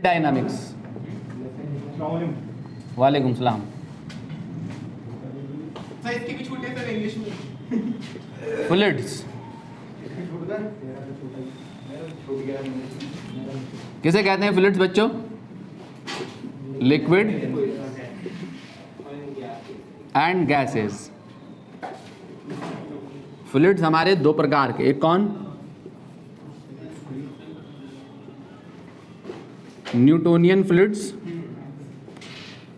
Dynamics. वालेकुम सलाम। इसके भी छूटे सर इंग्लिश में। फ्लूइड्स किसे कहते हैं? फ्लूइड्स बच्चों, लिक्विड एंड गैसेस। फ्लूइड्स हमारे दो प्रकार के, एक कौन? न्यूटोनियन फ्लूइड्स,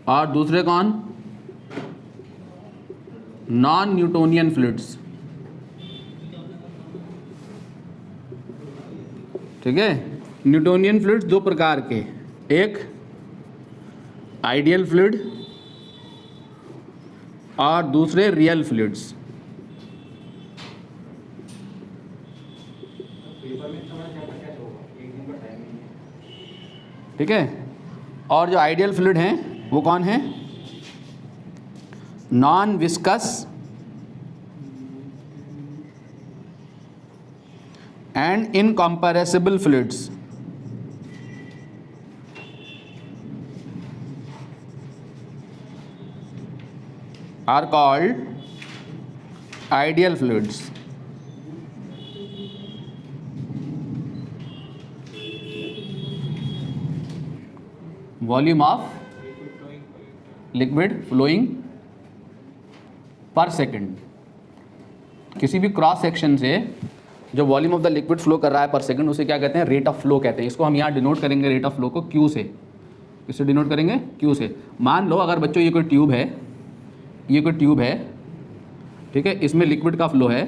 और दूसरे कौन? Non Newtonian fluids. ठीक है, न्यूटोनियन फ्लूइड्स दो प्रकार के, एक आइडियल फ्लूइड और दूसरे रियल फ्लूइड्स। ठीक है, और जो आइडियल फ्लूइड हैं वो कौन है? Non viscous and incompressible fluids. Are called ideal fluids. Volume of liquid flowing per second. किसी भी क्रॉस सेक्शन से जो volume of the liquid flow कर रहा है पर सेकंड, उसे क्या कहते हैं? रेट ऑफ फ्लो कहते हैं। इसको हम यहाँ डिनोट करेंगे रेट ऑफ फ्लो को क्यू से। किससे डिनोट करेंगे? क्यू से। मान लो अगर बच्चों ये कोई ट्यूब है, ये कोई ट्यूब है, ठीक है, इसमें लिक्विड का फ्लो है।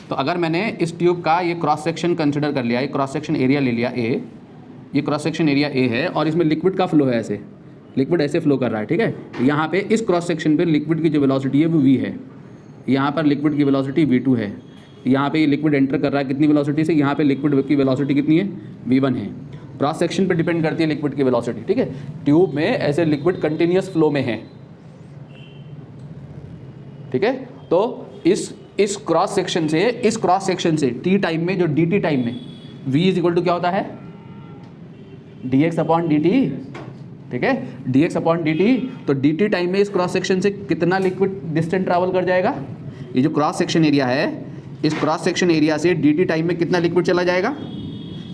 तो अगर मैंने इस ट्यूब का ये क्रॉस सेक्शन कंसिडर कर लिया, ये क्रॉस सेक्शन एरिया ले लिया ए, ये क्रॉस सेक्शन एरिया ए है और इसमें लिक्विड का फ्लो है, ऐसे लिक्विड ऐसे फ्लो कर रहा है। ठीक है, यहाँ पे इस क्रॉस सेक्शन पे लिक्विड की जो वेलोसिटी है वो v है, यहाँ पर लिक्विड की वेलोसिटी v2 है। यहाँ पे ये लिक्विड एंटर कर रहा है कितनी वेलोसिटी से? यहाँ पे लिक्विड की वेलोसिटी कितनी है? v1 है। क्रॉस सेक्शन पे डिपेंड करती है लिक्विड की वेलोसिटी। ठीक है, ट्यूब में ऐसे लिक्विड कंटिन्यूस फ्लो में है। ठीक है, तो इस क्रॉस सेक्शन से टी टाइम में, जो dt टाइम में v इज इक्वल टू क्या होता है? dx upon dt। ठीक है, dx अपॉन dt। तो dt टाइम में इस क्रॉस सेक्शन से कितना लिक्विड डिस्टेंस ट्रैवल कर जाएगा? ये जो क्रॉस सेक्शन एरिया है, इस क्रॉस सेक्शन एरिया से dt टाइम में कितना लिक्विड चला जाएगा?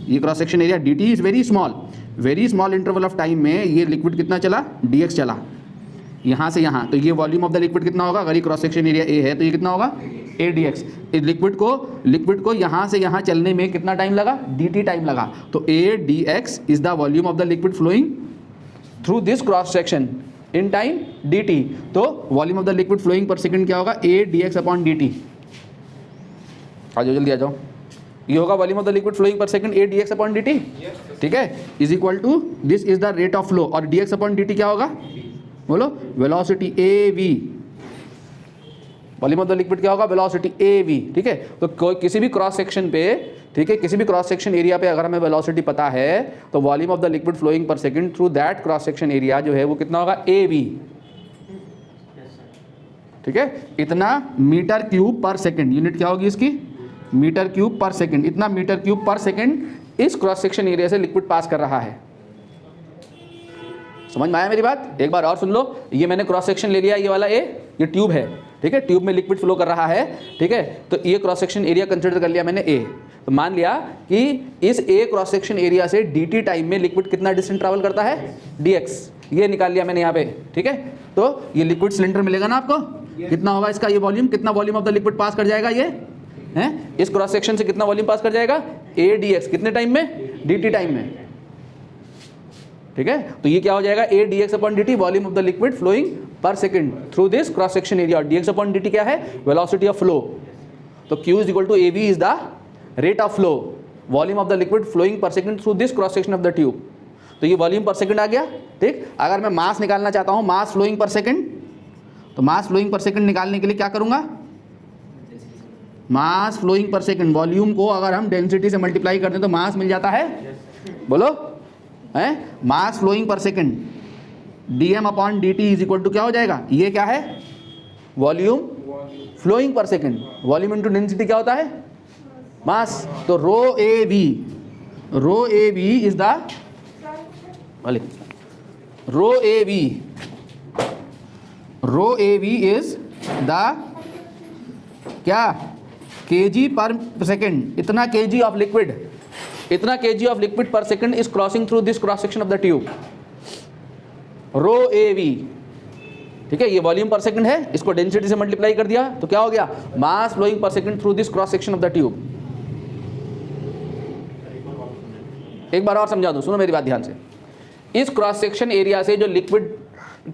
ये cross section area dt is very small interval of time में ये लिक्विड कितना चला? dx चला यहाँ से यहाँ। तो ये वॉल्यूम ऑफ द लिक्विड कितना होगा? अगर ये क्रॉस सेक्शन एरिया a है तो ये कितना होगा? a dx। लिक्विड को यहाँ से यहाँ चलने में कितना टाइम लगा? dt टाइम लगा। तो a dx is the volume of the liquid flowing through this cross section in time dt। तो volume of the liquid flowing per second क्या होगा? a dx upon dt। आ जाओ जल्दी आ जाओ, ये होगा volume of the liquid flowing per second a dx upon dt। ठीक है, is equal to this is the rate of flow, और dx अपॉन dt क्या होगा? बोलो, velocity av। Volume of the liquid क्या होगा? Velocity av। ठीक है, तो कोई किसी भी क्रॉस सेक्शन पे, ठीक है, किसी भी क्रॉस सेक्शन एरिया पे अगर हमें वेलोसिटी पता है तो volume of the liquid flowing per second through that cross section area जो है वो कितना होगा? av। ठीक है, इतना metre cube per second, unit क्या होगी इसकी? Metre cube per second. इतना मीटर क्यूब पर सेकंड इस क्रॉस सेक्शन एरिया से लिक्विड पास कर रहा है। समझ में आया मेरी बात? एक बार और सुन लो। ये मैंने क्रॉस सेक्शन ले लिया, ये वाला ए, ये ट्यूब है। ठीक है, ट्यूब में लिक्विड फ्लो कर रहा है। ठीक है, तो ये क्रॉस सेक्शन एरिया कंसिडर कर लिया मैंने ए। तो मान लिया कि इस ए क्रॉस सेक्शन एरिया से dt टाइम में लिक्विड कितना डिस्टेंस ट्रैवल करता है? dx। ये निकाल लिया मैंने यहाँ पे। ठीक है, तो ये लिक्विड सिलेंडर मिलेगा ना आपको? कितना होगा इसका ये वॉल्यूम? कितना volume of the liquid pass कर जाएगा ये है? इस क्रॉस सेक्शन से कितना वॉल्यूम पास कर जाएगा? a dx। कितने टाइम में? dt टाइम में। ठीक है, तो ये क्या हो जाएगा? a dx upon dt, volume of the liquid flowing per second through this cross section area. dx upon dt क्या है? Velocity of flow. तो q is equal to av is the rate of flow, volume of the liquid flowing per second through this cross section of the tube. तो ये volume per second आ गया। ठीक, अगर मैं मास निकालना चाहता हूँ, मास फ्लोइंग पर सेकंड, तो मास फ्लोइंग पर सेकंड निकालने के लिए क्या करूँगा? मास फ्लोइंग पर सेकंड, वॉल्यूम को अगर हम डेंसिटी से मल्टीप्लाई करते हैं तो मास मिल जाता है। बोलो, है mass flowing per second dm upon dt is equal to क्या हो जाएगा? ये क्या है? Volume flowing per second. Volume into density क्या होता है? मास। तो rho a v is the rho a v is the क्या kg पर सेकेंड, इतना kg ऑफ लिक्विड, इतना kg of liquid per second is crossing through this cross section of the tube, rho a v. ठीक है, ये volume per second है, इसको density से multiply कर दिया तो क्या हो गया, mass flowing per second through this cross section of the tube. एक बार और समझा दूं, सुनो मेरी बात ध्यान से। इस क्रॉस सेक्शन एरिया से जो लिक्विड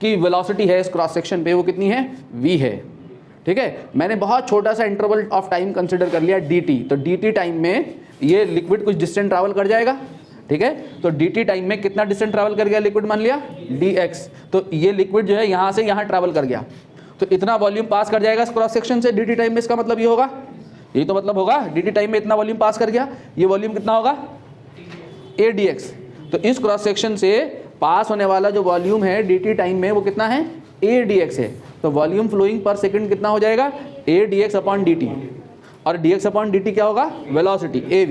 की वेलोसिटी है इस क्रॉस सेक्शन पे वो कितनी है, v है। ठीक है, मैंने बहुत छोटा सा इंटरवल ऑफ टाइम कंसिडर कर लिया dt, तो dt टाइम में ये लिक्विड कुछ डिस्टेंस ट्रैवल कर जाएगा। ठीक है, तो dt टाइम में कितना डिस्टेंस ट्रैवल कर गया लिक्विड, मान लिया dx, तो ये लिक्विड जो है यहाँ से यहाँ ट्रैवल कर गया, तो इतना वॉल्यूम पास कर जाएगा इस क्रॉस सेक्शन से dt टाइम में। इसका मतलब ये होगा, ये तो मतलब होगा dt टाइम में इतना वॉल्यूम पास कर गया, ये वॉल्यूम कितना होगा a dx। तो इस क्रॉस सेक्शन से पास होने वाला जो वॉल्यूम है dt टाइम में वो कितना है, a dx है। तो वॉल्यूम फ्लोइंग पर सेकंड कितना हो जाएगा, a dx अपॉन dt, और dx अपॉन dt क्या होगा, वेलोसिटी av।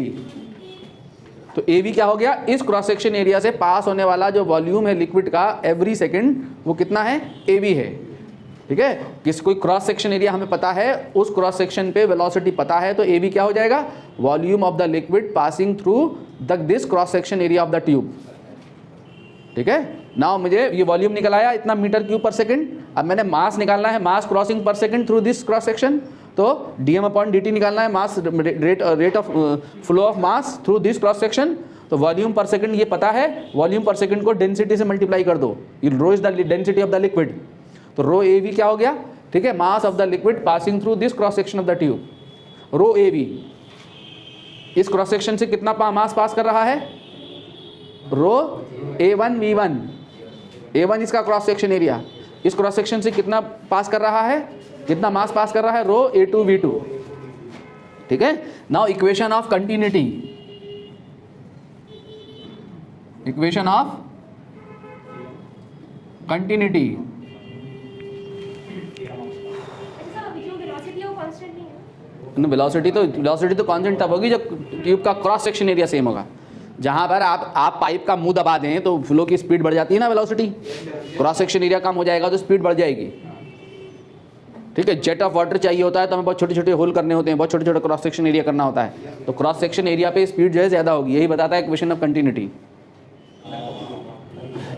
तो av क्या हो गया, इस क्रॉस सेक्शन एरिया से पास होने वाला जो वॉल्यूम है लिक्विड का एवरी सेकंड वो कितना है, av है। ठीक है, किस कोई क्रॉस सेक्शन एरिया हमें पता है, उस क्रॉस सेक्शन पे वेलोसिटी पता है, तो av क्या हो जाएगा, volume of the liquid passing through this cross section area of the tube. ठीक है, नाउ मुझे ये वॉल्यूम निकल आया इतना मीटर क्यूब पर सेकंड। अब मैंने मास निकालना है, mass crossing per second through this cross section, तो dm अपॉन dt निकालना है, mass rate of flow of mass through this cross section. तो वॉल्यूम पर सेकंड ये पता है, वॉल्यूम पर सेकंड को डेंसिटी से मल्टीप्लाई कर दो, ये rho is the density of the liquid, तो रो ए वी क्या हो गया। ठीक है, mass of the liquid passing through this cross section of the tube, rho a v. इस क्रॉस सेक्शन से कितना मास पास कर रहा है, रो a1 v1, a1 इसका क्रॉस सेक्शन एरिया, इस क्रॉस सेक्शन से कितना पास कर रहा है, कितना मास पास कर रहा है, रो a2 v2। ठीक है, now equation of continuity, equation of continuity. Velocity तो कांस्टेंट तब होगी जब ट्यूब का क्रॉस सेक्शन एरिया सेम होगा। जहाँ पर आप पाइप का मुंह दबा दें तो फ्लो की स्पीड बढ़ जाती है ना, वेलोसिटी, क्रॉस सेक्शन एरिया कम हो जाएगा तो स्पीड बढ़ जाएगी। ठीक है, जेट ऑफ वाटर चाहिए होता है तो हमें बहुत छोटे छोटे होल करने होते हैं, बहुत छोटे छोटे क्रॉस सेक्शन एरिया करना होता है, तो क्रॉस सेक्शन एरिया पे स्पीड जो है ज़्यादा होगी, यही बताता है equation of continuity.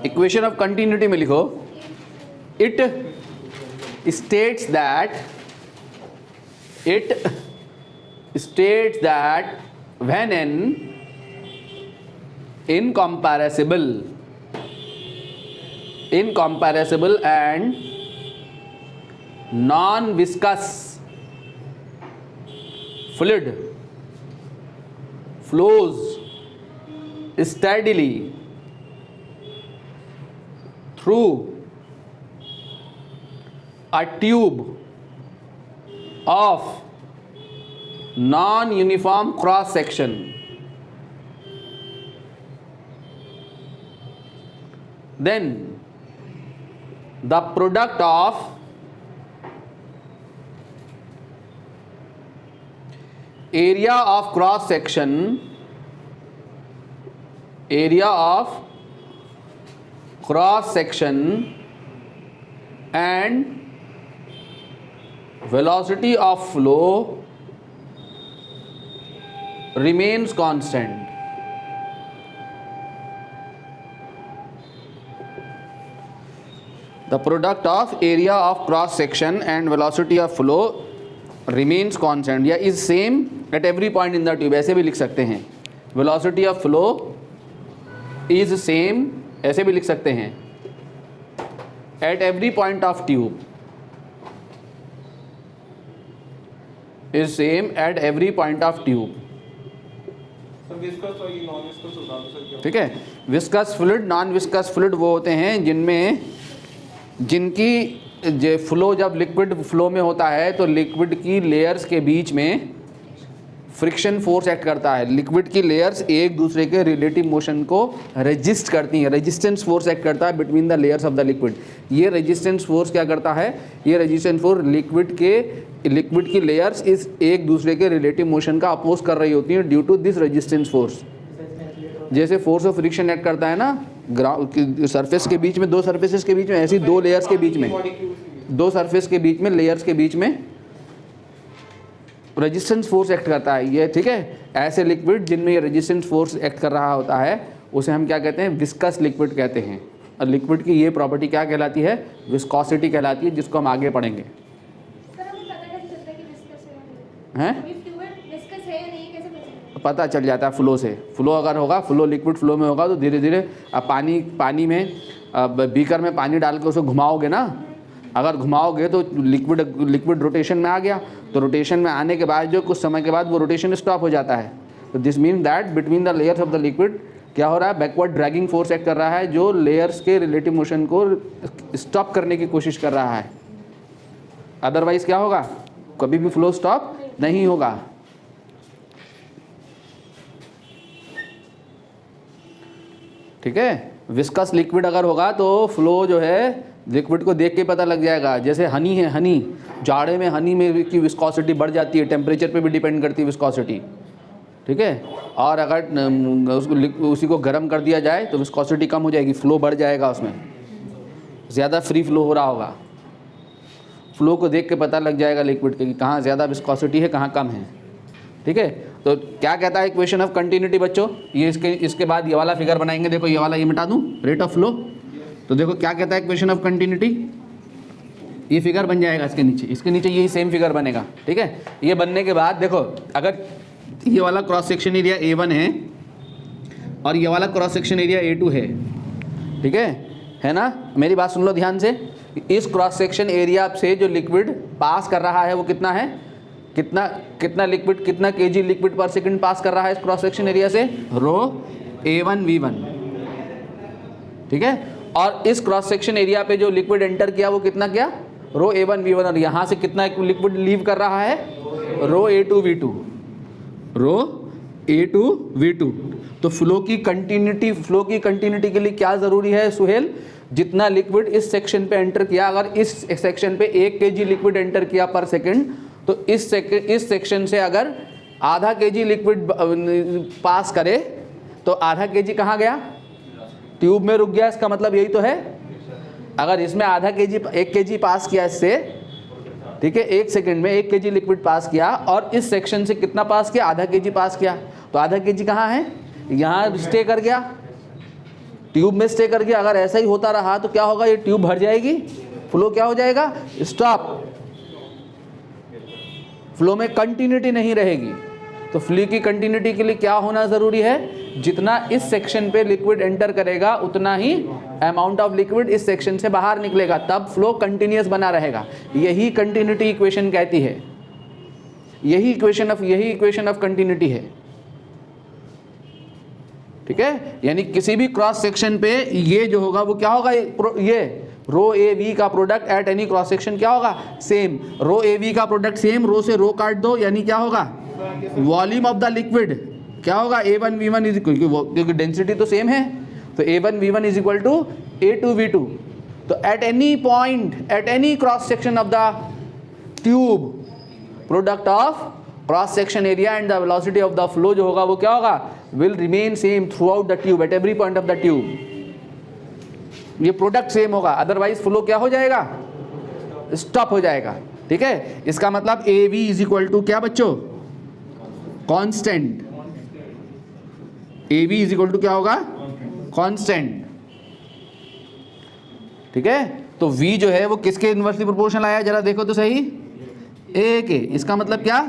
Equation of continuity में लिखो, it states that when an incomparable and non-viscous fluid flows steadily through a tube of non-uniform cross section, then the product of area of cross section and velocity of flow remains constant. The product of area of cross section and velocity of flow remains constant या is same at every point in the tube, ऐसे भी लिख सकते हैं। velocity of flow is same, ऐसे भी लिख सकते हैं, at every point of tube is same at every point of tube। ठीक है, viscous fluid, non viscous fluid वो होते हैं जिनकी जो फ्लो, जब लिक्विड फ्लो में होता है तो लिक्विड की लेयर्स के बीच में फ्रिक्शन फोर्स एक्ट करता है, लिक्विड की लेयर्स एक दूसरे के रिलेटिव मोशन को रेजिस्ट करती हैं, रेजिस्टेंस फोर्स एक्ट करता है between the layers of the liquid. ये रेजिस्टेंस फोर्स क्या करता है, ये रेजिस्टेंस फोर्स लिक्विड की लेयर्स इस एक दूसरे के रिलेटिव मोशन का अपोज कर रही होती हैं due to this resistance force. जैसे फोर्स ऑफ फ्रिक्शन एक्ट करता है ना ग्राउंड सरफेस के बीच में, दो सरफेसेस के बीच में, ऐसी दो लेयर्स के बीच में, दो सरफेस के बीच में, लेयर्स के बीच में रेजिस्टेंस फोर्स एक्ट करता है ये, ठीक है। ऐसे लिक्विड जिनमें ये रेजिस्टेंस फोर्स एक्ट कर रहा होता है उसे हम क्या कहते हैं, विस्कस लिक्विड कहते हैं। और लिक्विड की ये प्रॉपर्टी क्या कहलाती है, विस्कोसिटी कहलाती है, जिसको हम आगे पढ़ेंगे। हैं पता चल जाता है फ्लो से। फ्लो अगर होगा, फ्लो लिक्विड फ्लो में होगा तो धीरे धीरे अब पानी में बीकर में पानी डाल के उसे घुमाओगे ना, अगर घुमाओगे तो लिक्विड रोटेशन में आ गया, तो रोटेशन में आने के बाद जो कुछ समय के बाद वो रोटेशन स्टॉप हो जाता है। तो this mean that between the layers of the liquid क्या हो रहा है, बैकवर्ड ड्रैगिंग फोर्स एक्ट कर रहा है, जो लेयर्स के रिलेटिव मोशन को स्टॉप करने की कोशिश कर रहा है। अदरवाइज क्या होगा, कभी भी फ्लो स्टॉप नहीं होगा। ठीक है, विस्कस लिक्विड अगर होगा तो फ्लो जो है लिक्विड को देख के पता लग जाएगा। जैसे हनी है, हनी जाड़े में हनी में की विस्कोसिटी बढ़ जाती है, टेम्परेचर पे भी डिपेंड करती है विस्कोसिटी, ठीक है। और अगर उसी को गर्म कर दिया जाए तो विस्कोसिटी कम हो जाएगी, फ्लो बढ़ जाएगा, उसमें ज़्यादा फ्री फ्लो हो रहा होगा। फ्लो को देख के पता लग जाएगा लिक्विड के कि कहाँ ज़्यादा विस्कोसिटी है, कहाँ कम है, ठीक है। तो क्या कहता है इक्वेशन ऑफ कंटिन्यूटी बच्चों, ये इसके बाद ये वाला फिगर बनाएंगे। देखो ये वाला, ये मिटा दूँ, रेट ऑफ फ्लो। तो देखो क्या कहता है इक्वेशन ऑफ कंटिन्यूटी, ये फिगर बन जाएगा इसके नीचे यही सेम फिगर बनेगा, ठीक है। ये बनने के बाद देखो, अगर ये वाला क्रॉस सेक्शन एरिया A1 है और ये वाला क्रॉस सेक्शन एरिया A2 है, ठीक है ना। मेरी बात सुन लो ध्यान से। इस क्रॉस सेक्शन एरिया से जो लिक्विड पास कर रहा है वो कितना है, कितना लिक्विड, कितना केजी लिक्विड पर सेकंड पास कर रहा है इस क्रॉस सेक्शन एरिया से, रो A1V1, ठीक है। और इस क्रॉस सेक्शन एरिया पे जो लिक्विड एंटर किया वो कितना किया, रो A1V1, और यहाँ से कितना लिक्विड लीव कर रहा है, रो A2V2, रो A2V2। तो फ्लो की कंटिन्यूटी के लिए क्या ज़रूरी है सुहेल, जितना लिक्विड इस सेक्शन पे एंटर किया, अगर इस सेक्शन पे 1 kg लिक्विड एंटर किया पर सेकंड, तो इस सेक्शन से अगर आधा kg लिक्विड पास करे तो आधा kg कहाँ गया, ट्यूब में रुक गया। इसका मतलब यही तो है, अगर इसमें आधा kg 1 kg पास किया इससे, ठीक है, 1 सेकंड में 1 kg लिक्विड पास किया, और इस सेक्शन से कितना पास किया, आधा kg पास किया, तो आधा kg कहाँ है, यहाँ स्टे कर गया, ट्यूब में स्टे कर गया। अगर ऐसा ही होता रहा तो क्या होगा, ये ट्यूब भर जाएगी, फ्लो क्या हो जाएगा, स्टॉप, फ्लो में कंटिन्यूटी नहीं रहेगी। तो फ्लो की कंटिन्यूटी के लिए क्या होना ज़रूरी है, जितना इस सेक्शन पे लिक्विड एंटर करेगा उतना ही अमाउंट ऑफ लिक्विड इस सेक्शन से बाहर निकलेगा, तब फ्लो कंटिन्यूस बना रहेगा। यही कंटिन्यूटी इक्वेशन कहती है, यही इक्वेशन ऑफ कंटिन्यूटी है, ठीक है। यानी किसी भी क्रॉस सेक्शन पे ये जो होगा वो क्या होगा, ये रो AV का product at any cross section क्या होगा, सेम। रो AV का प्रोडक्ट सेम, रो से रो काट दो, यानी क्या होगा, वॉल्यूम ऑफ द लिक्विड क्या होगा, A1V1 इज, क्योंकि डेंसिटी तो सेम है, तो A1V1 is equal to A2V2। तो at any point, at any cross section of the tube, product of cross section area and the velocity of the flow जो होगा वो क्या होगा, will remain same throughout the tube, at every point of the tube. ये product same होगा, otherwise flow क्या हो जाएगा, स्टॉप हो जाएगा, ठीक है। इसका मतलब AV इज इक्वल टू क्या बच्चों, constant. AV is equal to क्या होगा, कांस्टेंट, ठीक है। तो V जो है वो किसके इन्वर्सली प्रोपोर्शनल आया, जरा देखो तो सही, A के। इसका मतलब क्या,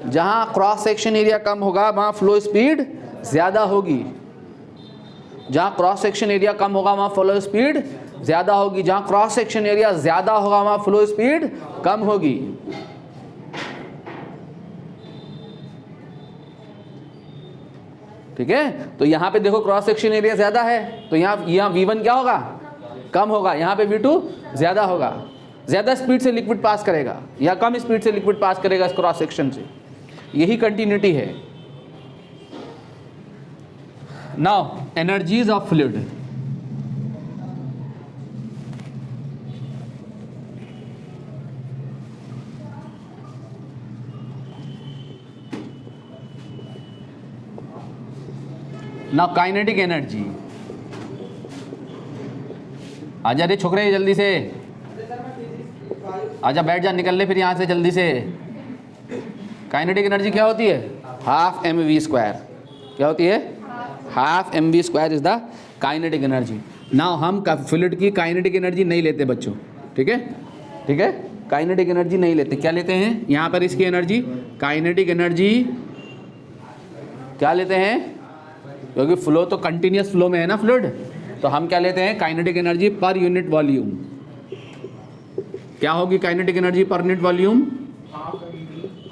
जहां क्रॉस सेक्शन एरिया कम होगा वहां फ्लो स्पीड ज्यादा होगी, जहां क्रॉस सेक्शन एरिया कम होगा वहां फ्लो स्पीड ज्यादा होगी, जहां क्रॉस सेक्शन एरिया ज्यादा होगा वहां फ्लो स्पीड कम होगी। ठीक है, तो यहां पे देखो क्रॉस सेक्शन एरिया ज्यादा है, तो यहाँ V1 क्या होगा, कम होगा, यहाँ पे V2 ज्यादा होगा, ज्यादा स्पीड से लिक्विड पास करेगा या कम स्पीड से लिक्विड पास करेगा इस क्रॉस सेक्शन से, यही कंटिन्यूटी है। Now energies of fluid, now kinetic energy. आजा रे छोकरे जल्दी से, आजा बैठ जा, निकल ले फिर यहाँ से जल्दी से। काइनेटिक एनर्जी क्या होती है? Half m v square. क्या होती है? Half m v square is the kinetic energy. Now हम फ्लूइड की काइनेटिक एनर्जी नहीं लेते बच्चों, ठीक है, ठीक है, काइनेटिक एनर्जी नहीं लेते। क्या लेते हैं यहाँ पर इसकी एनर्जी? काइनेटिक एनर्जी क्या लेते हैं? क्योंकि फ्लो तो कंटिन्यूस फ्लो में है ना फ्लूइड, तो हम क्या लेते हैं? Kinetic energy per unit volume. क्या होगी kinetic energy per unit volume?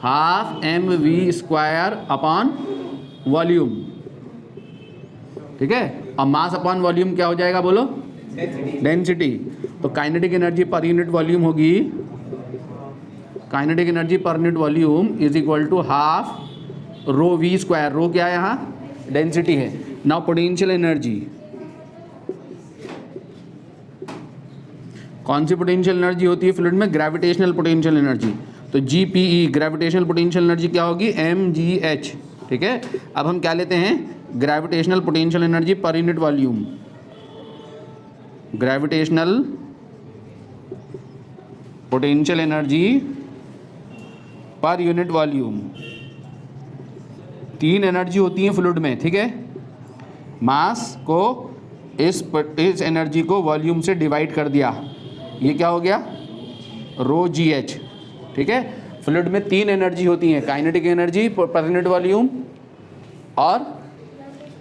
Half m v square upon volume, ठीक है। और मास अपॉन वॉल्यूम क्या हो जाएगा बोलो? डेंसिटी। तो kinetic energy per unit volume होगी, kinetic energy per unit volume is equal to half rho v square. Rho क्या है यहाँ? डेंसिटी है। नाउ पोटेंशियल एनर्जी, कौन सी पोटेंशियल एनर्जी होती है फ्लूइड में? Gravitational potential energy. तो GPE ग्रेविटेशनल पोटेंशियल एनर्जी क्या होगी? mgh, ठीक है। अब हम क्या लेते हैं? Gravitational potential energy per unit volume. Gravitational potential energy per unit volume. तीन एनर्जी होती हैं फ्लूइड में, ठीक है। मास को इस एनर्जी को वॉल्यूम से डिवाइड कर दिया, ये क्या हो गया? रो GH, ठीक है। फ्लूइड में तीन एनर्जी होती हैं, kinetic energy per unit volume और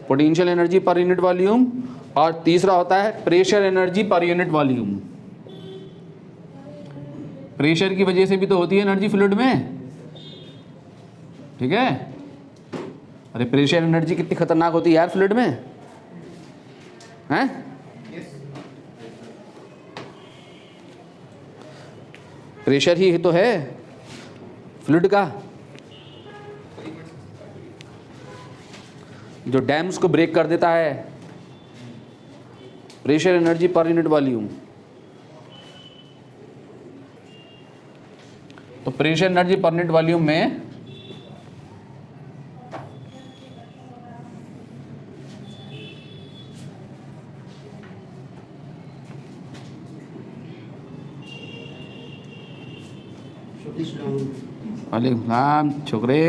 potential energy per unit volume, और तीसरा होता है pressure energy per unit volume. Pressure की वजह से भी तो होती है एनर्जी फ्लूइड में, ठीक है। अरे प्रेशर एनर्जी कितनी खतरनाक होती है यार फ्लूइड में, हैं? प्रेशर ही तो है फ्लूइड का जो डैम्स को ब्रेक कर देता है। Pressure energy per unit volume. तो pressure energy per unit volume में वालेकुम छोकरे,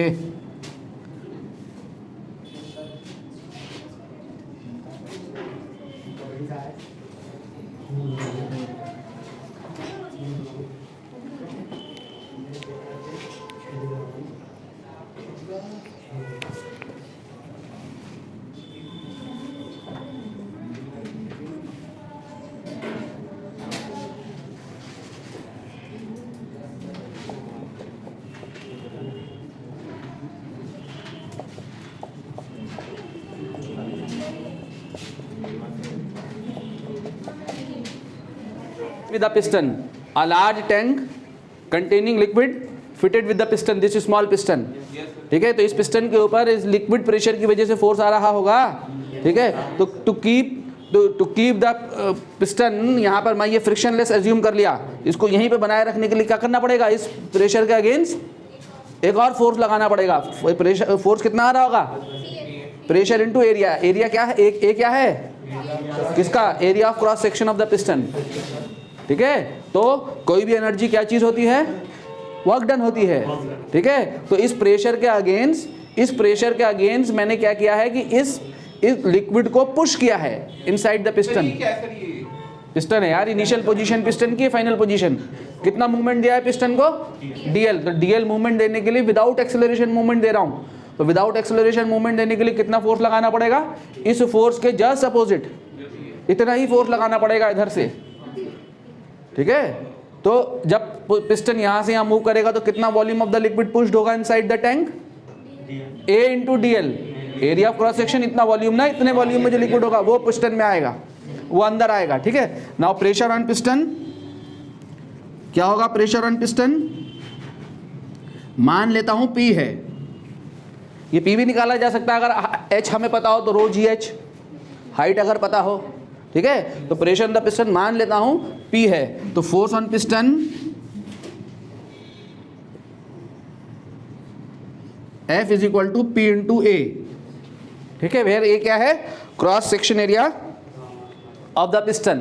with a piston, a large tank containing liquid fitted with the piston, this is small piston, ठीक है। तो इस पिस्टन के ऊपर इस लिक्विड प्रेशर की वजह से फोर्स आ रहा होगा, ठीक है। तो टू कीप द पिस्टन, यहाँ पर मैं ये फ्रिक्शनलेस एज्यूम कर लिया, इसको यहीं पे बनाए रखने के लिए क्या करना पड़ेगा? इस प्रेशर के अगेंस्ट एक और फोर्स लगाना पड़ेगा। प्रेशर फोर्स कितना आ रहा होगा? Pressure into area. एरिया क्या है? ए क्या है किसका? Area of cross section of the piston, ठीक है। तो कोई भी एनर्जी क्या चीज होती है? वर्क डन होती है, ठीक है। तो इस प्रेशर के अगेंस्ट मैंने क्या किया है कि इस लिक्विड को पुश किया है इनसाइड द पिस्टन। पिस्टन है यार, इनिशियल पोजीशन पिस्टन की, फाइनल पोजीशन। कितना मूवमेंट दिया है पिस्टन को? DL। तो DL मूवमेंट देने के लिए विदाउट एक्सेलरेशन मूवमेंट दे रहा हूं, तो विदाउट एक्सेलरेशन मूवमेंट देने के लिए कितना फोर्स लगाना पड़ेगा? इस फोर्स के जस्ट अपोजिट इतना ही फोर्स लगाना पड़ेगा इधर से, ठीक है। तो जब पिस्टन यहां से यहां मूव करेगा तो कितना volume of the liquid pushed होगा inside the tank? A into DL। Area of cross section इतना वॉल्यूम ना, इतने वॉल्यूम में जो लिक्विड होगा वो पिस्टन में आएगा, वो अंदर आएगा, ठीक है। नाउ प्रेशर ऑन पिस्टन क्या होगा? प्रेशर ऑन पिस्टन मान लेता हूं P है, ये P भी निकाला जा सकता है अगर H हमें पता हो तो रो GH, हाइट अगर पता हो, ठीक है। तो प्रेशर ऑन द पिस्टन मान लेता हूं P है, तो force on piston F is equal to P into A, ठीक है। वेयर A क्या है? Cross section area of the piston.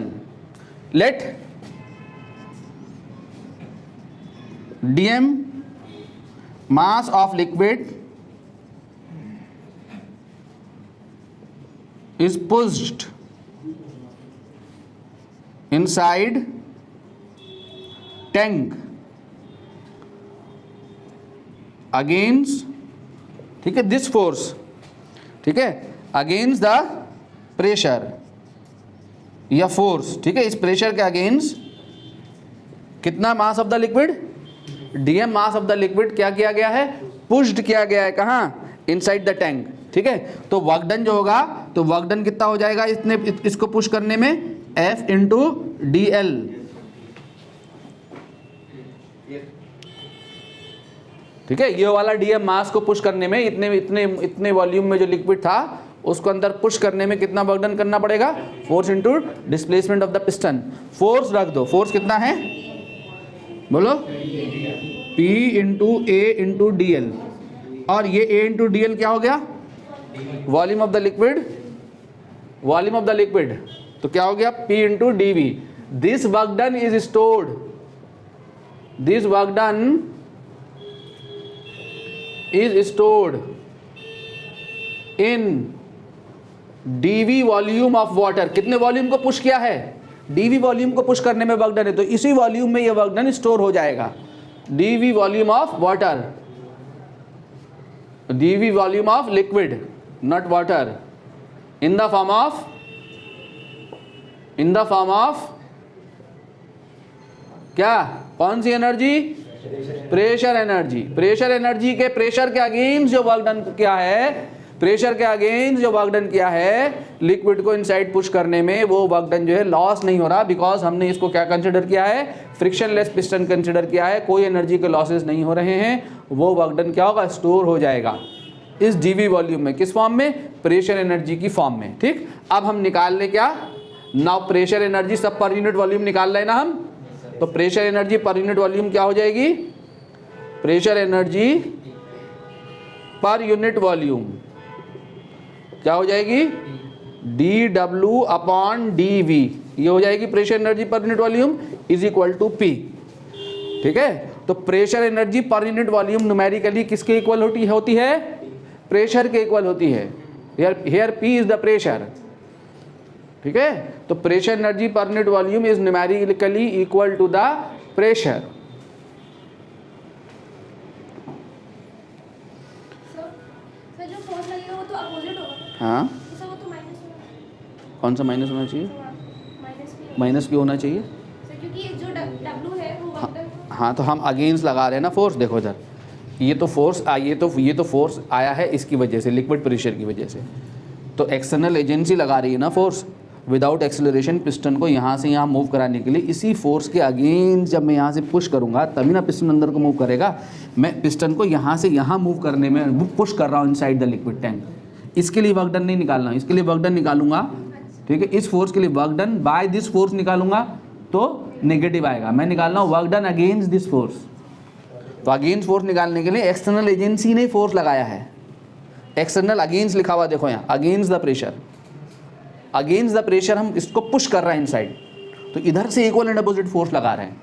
let dm mass of liquid is pushed inside tank against, ठीक है, दिस फोर्स, ठीक है, अगेंस्ट द प्रेशर या force, ठीक है, इस प्रेशर के अगेंस्ट कितना मास of the liquid, DM mass of the liquid क्या किया गया है, पुश्ड किया गया है, कहाँ, इनसाइड द टैंक, ठीक है। तो वर्क डन जो होगा, तो वर्क डन कितना हो जाएगा इसको पुश करने में, F इंटू डी एल, ठीक है। ये वाला डीएम मास को पुश करने में, इतने वॉल्यूम में जो लिक्विड था उसको अंदर पुश करने में कितना वर्क डन करना पड़ेगा, force into displacement of the piston. Force रख दो, फोर्स कितना है बोलो, P into a into d l, और ये A इंटू डी एल क्या हो गया, volume of the liquid, volume of the liquid, तो क्या हो गया, P into d v. This work done is stored, this work done is stored in dV volume of water. कितने volume को push किया है, dV वॉल्यूम को push करने में वर्क डन है, तो इसी वॉल्यूम में ये वर्क डन स्टोर हो जाएगा। dV volume of water, dV volume of liquid not water, in the form of क्या, कौन सी energy, pressure energy. Pressure energy के प्रेशर के अगेंस्ट जो वर्क डन किया है, प्रेशर के अगेंस्ट जो वर्क डन किया है लिक्विड को इनसाइड पुश करने में, वो वर्क डन जो है लॉस नहीं हो रहा, बिकॉज हमने इसको क्या कंसिडर किया है, फ्रिक्शनलेस पिस्टन कंसिडर किया है, कोई एनर्जी के लॉसेस नहीं हो रहे हैं, वो वर्क डन क्या होगा, स्टोर हो जाएगा इस डीवी वॉल्यूम में, किस फॉर्म में, प्रेशर एनर्जी की फॉर्म में, ठीक। अब हम निकाल ले क्या, नाउ प्रेशर एनर्जी सब पर यूनिट वॉल्यूम निकाल रहे ना हम, तो pressure energy per unit volume क्या हो जाएगी, pressure energy per unit volume क्या हो जाएगी, dW अपॉन dV, ये हो जाएगी pressure energy per unit volume is equal to P, ठीक है। तो pressure energy per unit volume numerically किसके इक्वल होती है, प्रेशर के इक्वल होती है, here P is the pressure, ठीक है। तो pressure energy per unit volume is numerically equal to the pressure. हाँ, कौन सा माइनस होना चाहिए, माइनस क्यों होना चाहिए, क्योंकि जो W है वो हाँ, तो हम अगेंस्ट लगा रहे हैं ना फोर्स, देखो इधर ये तो फोर्स ये तो फोर्स आया है इसकी वजह से, लिक्विड प्रेशर की वजह से, तो एक्सटर्नल एजेंसी लगा रही है ना फोर्स, विदाउट एक्सेलरेशन पिस्टन को यहाँ से यहाँ मूव कराने के लिए, इसी फोर्स के अगेंस्ट जब मैं यहाँ से पुश करूँगा तभी ना पिस्टन अंदर को मूव करेगा। मैं पिस्टन को यहाँ से यहाँ मूव करने में पुश कर रहा हूँ इनसाइड द लिक्विड टैंक, इसके लिए वर्क डन नहीं निकालना, इसके लिए वर्क डन निकालूंगा, ठीक है, इस फोर्स के लिए work done by this force निकालूंगा तो नेगेटिव आएगा, मैं निकाल रहा हूँ work done against this force. तो अगेंस्ट फोर्स निकालने के लिए एक्सटर्नल एजेंसी ने फोर्स लगाया है, एक्सटर्नल अगेंस्ट लिखा हुआ देखो यहाँ, against the pressure, against the pressure हम इसको पुश कर रहे हैं इनसाइड, तो इधर से इक्वल एंड अपोजिट फोर्स लगा रहे हैं,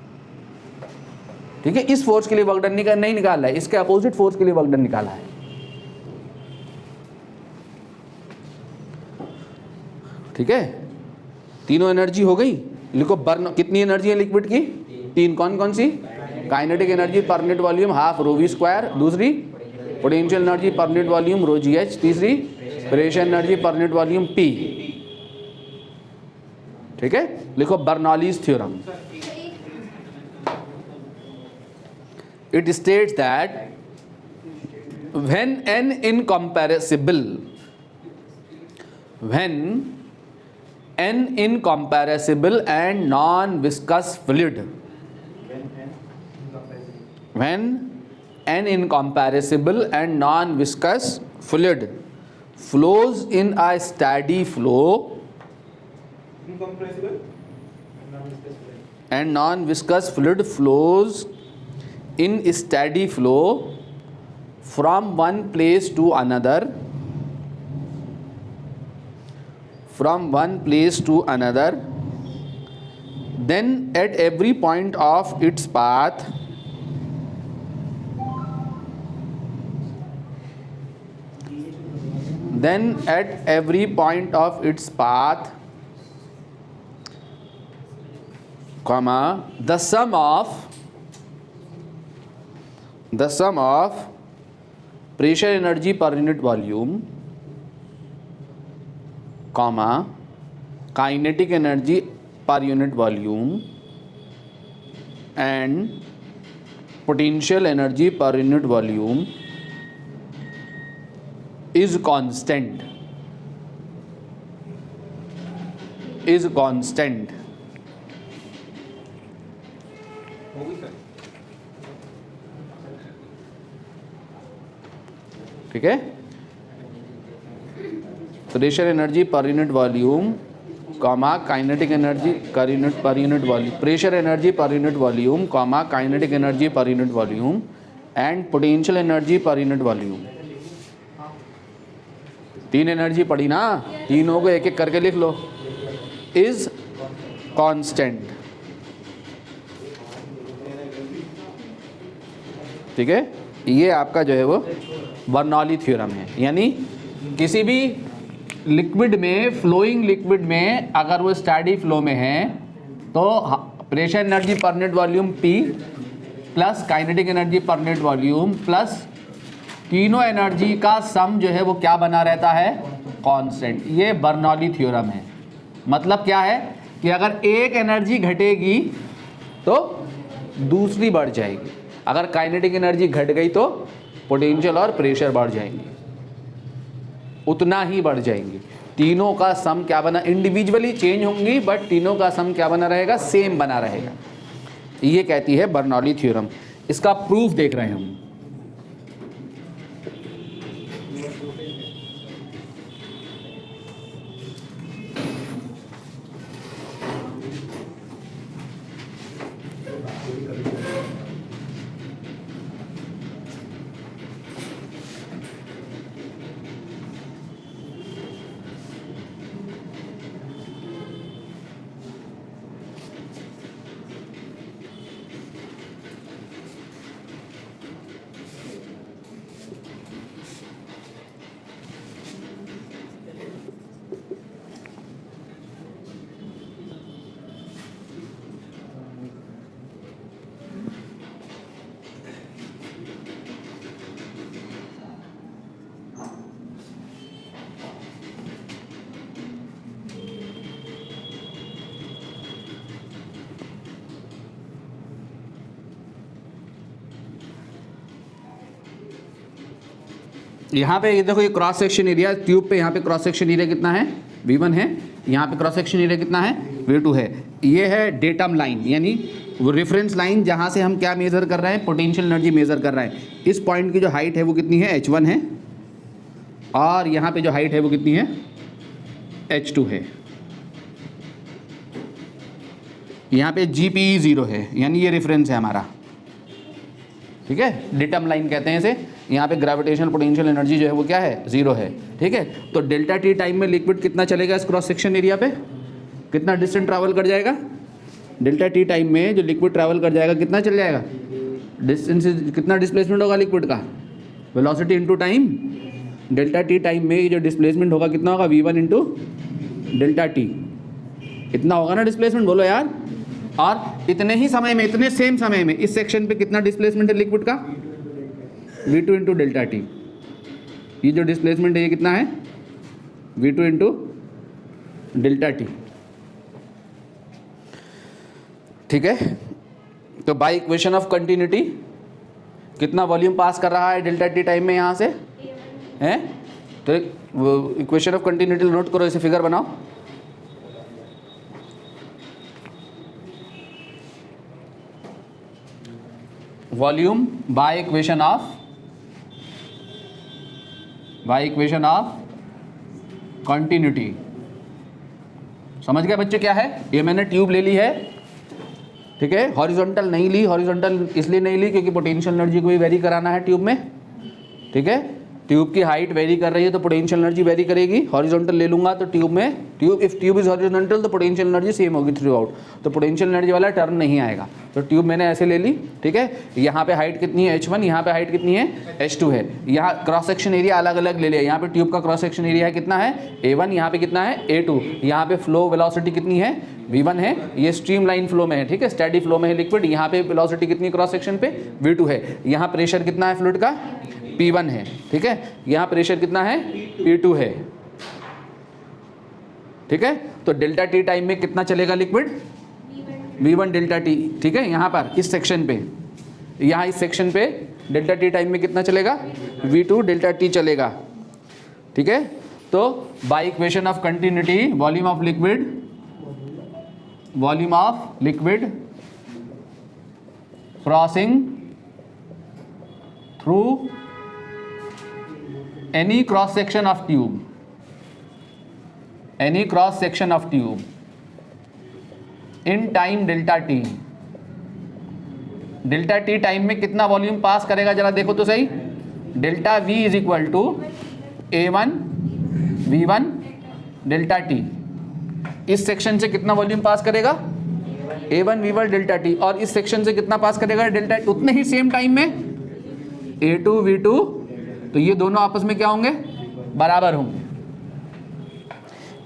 ठीक है। इस फोर्स के लिए वर्क डन नहीं निकाल रहा है, इसके अपोजिट फोर्स के लिए वर्क डन निकाला है, ठीक है। तीनों एनर्जी हो गई, लिखो बर्न, कितनी एनर्जी है लिक्विड की, तीन, कौन कौन सी, kinetic energy per unit volume half rho v square, दूसरी potential energy per unit volume rho g h, तीसरी pressure energy per unit volume P, ठीक है। लिखो Bernoulli's theorem, it states that when n incompressible and non-viscous fluid, when an incompressible and non-viscous fluid flows in a steady flow and non-viscous fluid flows in steady flow from one place to another, then at every point of its path comma the sum of pressure energy per unit volume comma kinetic energy per unit volume and potential energy per unit volume is constant ठीक है। Pressure energy per unit volume comma kinetic energy per unit volume, pressure energy per unit volume comma kinetic energy per unit volume and potential energy per unit volume. 3 energy पड़ी ना, तीनों को एक एक करके लिख लो। इज कांस्टेंट, ठीक है। ये आपका जो है वो बर्नौली थ्योरम है, यानी किसी भी लिक्विड में, फ्लोइंग लिक्विड में अगर वो स्टडी फ्लो में है तो pressure energy per unit volume P plus kinetic energy per unit volume plus तीनों एनर्जी का सम जो है वो क्या बना रहता है, कांस्टेंट। ये बर्नौली थ्योरम है। मतलब क्या है कि अगर एक एनर्जी घटेगी तो दूसरी बढ़ जाएगी, अगर काइनेटिक एनर्जी घट गई तो पोटेंशियल और प्रेशर बढ़ जाएंगे, उतना ही बढ़ जाएंगी। तीनों का सम क्या बना, इंडिविजुअली चेंज होंगी बट तीनों का सम क्या बना रहेगा, सेम बना रहेगा। ये कहती है बर्नौली थ्योरम। इसका प्रूफ देख रहे हैं हम। यहाँ पे ये देखो, ये क्रॉस सेक्शन एरिया ट्यूब पे, यहाँ पे क्रॉस सेक्शन एरिया कितना है, V1 है। यहाँ पे क्रॉस सेक्शन एरिया कितना है, V2 है। ये है डेटम लाइन, यानी वो रेफरेंस लाइन जहाँ से हम क्या मेज़र कर रहे हैं, पोटेंशियल एनर्जी मेज़र कर रहे हैं। इस पॉइंट की जो हाइट है वो कितनी है, H1 है, और यहाँ पे जो हाइट है वो कितनी है, H2 है। यहाँ पे GPE 0 है, यानी ये रेफरेंस है हमारा, ठीक है। डेटम लाइन कहते हैं इसे। यहाँ पे ग्रेविटेशनल पोटेंशियल एनर्जी जो है वो क्या है, 0 है, ठीक है। तो डेल्टा टी टाइम में लिक्विड कितना चलेगा इस क्रॉस सेक्शन एरिया पे, कितना डिस्टेंस ट्रैवल कर जाएगा। डेल्टा टी टाइम में जो लिक्विड ट्रैवल कर जाएगा कितना चल जाएगा, डिस्टेंस, कितना डिस्प्लेसमेंट होगा लिक्विड का, velocity into time. Delta t time में जो डिस्प्लेसमेंट होगा कितना होगा, V1 इंटू डेल्टा टी, इतना होगा ना डिस्प्लेसमेंट, बोलो यार। और इतने ही समय में, इतने सेम समय में इस सेक्शन पे कितना डिस्प्लेसमेंट है लिक्विड का, V2 इंटू डेल्टा टी। ये जो डिस्प्लेसमेंट है ये कितना है, V2 इंटू डेल्टा टी, ठीक है। तो बाय इक्वेशन ऑफ कंटिन्यूटी कितना वॉल्यूम पास कर रहा है डेल्टा टी टाइम में यहाँ से है। तो इक्वेशन ऑफ कंटिन्यूटी नोट करो, इसे फिगर बनाओ। Volume by equation of continuity. समझ गए बच्चे क्या है, ये मैंने ट्यूब ले ली है, ठीक है। हॉरिजॉन्टल नहीं ली, हॉरिजॉन्टल इसलिए नहीं ली क्योंकि पोटेंशियल एनर्जी को भी वेरी कराना है ट्यूब में, ठीक है। ट्यूब की हाइट वेरी कर रही है तो पोटेंशियल एनर्जी वेरी करेगी। हॉरिजॉन्टल ले लूंगा तो tube if tube is horizontal तो पोटेंशियल एनर्जी सेम होगी थ्रू आउट, तो पोटेंशियल एनर्जी वाला टर्म नहीं आएगा। तो ट्यूब मैंने ऐसे ले ली, ठीक है। यहाँ पे हाइट कितनी है h1, यहाँ पे हाइट कितनी है h2 है। यहाँ क्रॉस सेक्शन एरिया अलग अलग ले लिया। यहाँ पे ट्यूब का क्रॉस सेक्शन एरिया कितना है a1, यहाँ पे कितना है a2। यहाँ पे फ्लो वेलोसिटी कितनी है v1 है, ये स्ट्रीम लाइन फ्लो में है, ठीक है, स्टेडी फ्लो में है लिक्विड। यहाँ पे वेलोसिटी कितनी क्रॉस सेक्शन पे v2 है। यहाँ प्रेशर कितना है फ्लूइड का P1 है, ठीक है। यहाँ प्रेशर कितना है P2 है, ठीक है। तो डेल्टा टी टाइम में कितना चलेगा लिक्विड V1 डेल्टा टी, ठीक है। यहाँ पर इस सेक्शन पे, यहाँ इस सेक्शन पे डेल्टा टी टाइम में कितना चलेगा V2 डेल्टा टी चलेगा, ठीक है। तो by equation of continuity volume of liquid crossing through any cross section of tube in time delta t, delta t time में कितना वॉल्यूम पास करेगा जरा देखो तो सही। Delta v is equal to a1 v1 delta t. इस section से कितना वॉल्यूम पास करेगा a1 v1 डेल्टा टी, और इस सेक्शन से कितना पास करेगा डेल्टा, उतने ही सेम टाइम में a2 v2, तो ये दोनों आपस में क्या होंगे बराबर होंगे।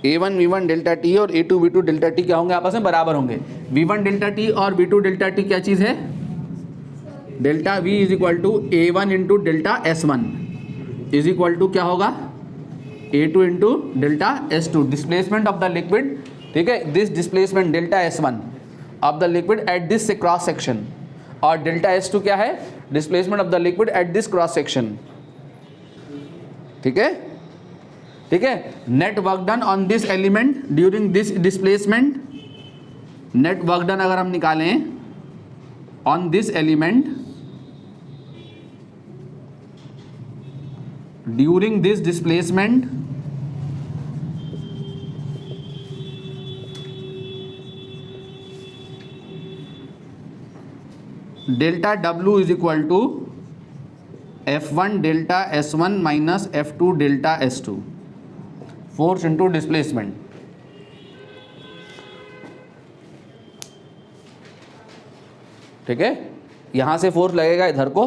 a1 v1 डेल्टा टी और a2 v2 डेल्टा टी क्या होंगे आपस में बराबर होंगे। v1 डेल्टा टी और v2 डेल्टा टी क्या चीज़ है, delta v is equal to a1 into delta s1 is equal to क्या होगा a2 into delta s2, displacement of the liquid, ठीक है। This displacement delta s1 of the liquid at this cross section, और delta s2 क्या है displacement of the liquid at this cross section, ठीक है, ठीक है। Net work done on this element during this displacement, net work done अगर हम निकालें on this element during this displacement, delta W is equal to F1 delta S1 minus F2 delta S2, force into displacement, ठीक है। यहां से force लगेगा इधर को,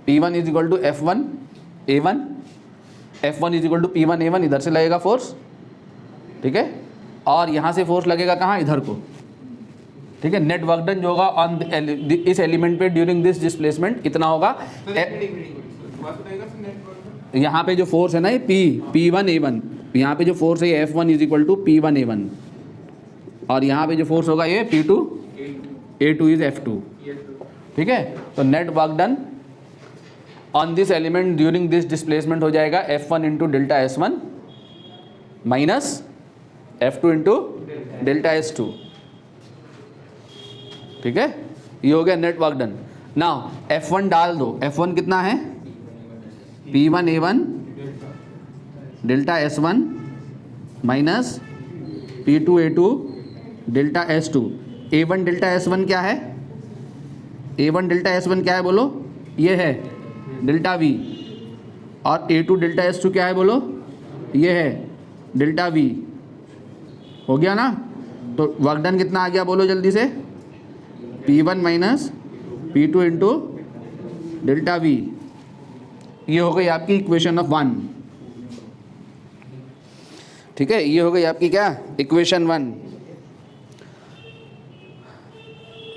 P1 is equal to F1 A1, F1 is equal to P1 A1, इधर से लगेगा फोर्स, ठीक है। और यहां से फोर्स लगेगा कहाँ इधर को, ठीक है। नेट वर्क डन जो होगा ऑन इस एलिमेंट पे ड्यूरिंग दिस डिस्प्लेसमेंट इतना होगा। यहाँ पे जो फोर्स है ना ये P1 A1, यहाँ पे जो फोर्स है ये F1 is equal to P1 A1, और यहाँ पे जो फोर्स होगा ये P2 A2 इज F2, ठीक है। तो net work done on this element during this displacement हो जाएगा F1 into delta S1 minus F2 into delta S2, ठीक है। ये हो गया net work done. Now F1 डाल दो, F1 कितना है P1 A1 delta S1 minus P2 A2 delta S2। A1 delta S1 क्या है, A1 डेल्टा S1 क्या है बोलो, ये है डेल्टा V, और A2 डेल्टा S2 क्या है बोलो, ये है डेल्टा V। हो गया ना। तो वर्क डन कितना आ गया बोलो जल्दी से, P1 minus P2 into delta V। ये हो गई आपकी इक्वेशन ऑफ 1, ठीक है। ये हो गई आपकी क्या इक्वेशन 1,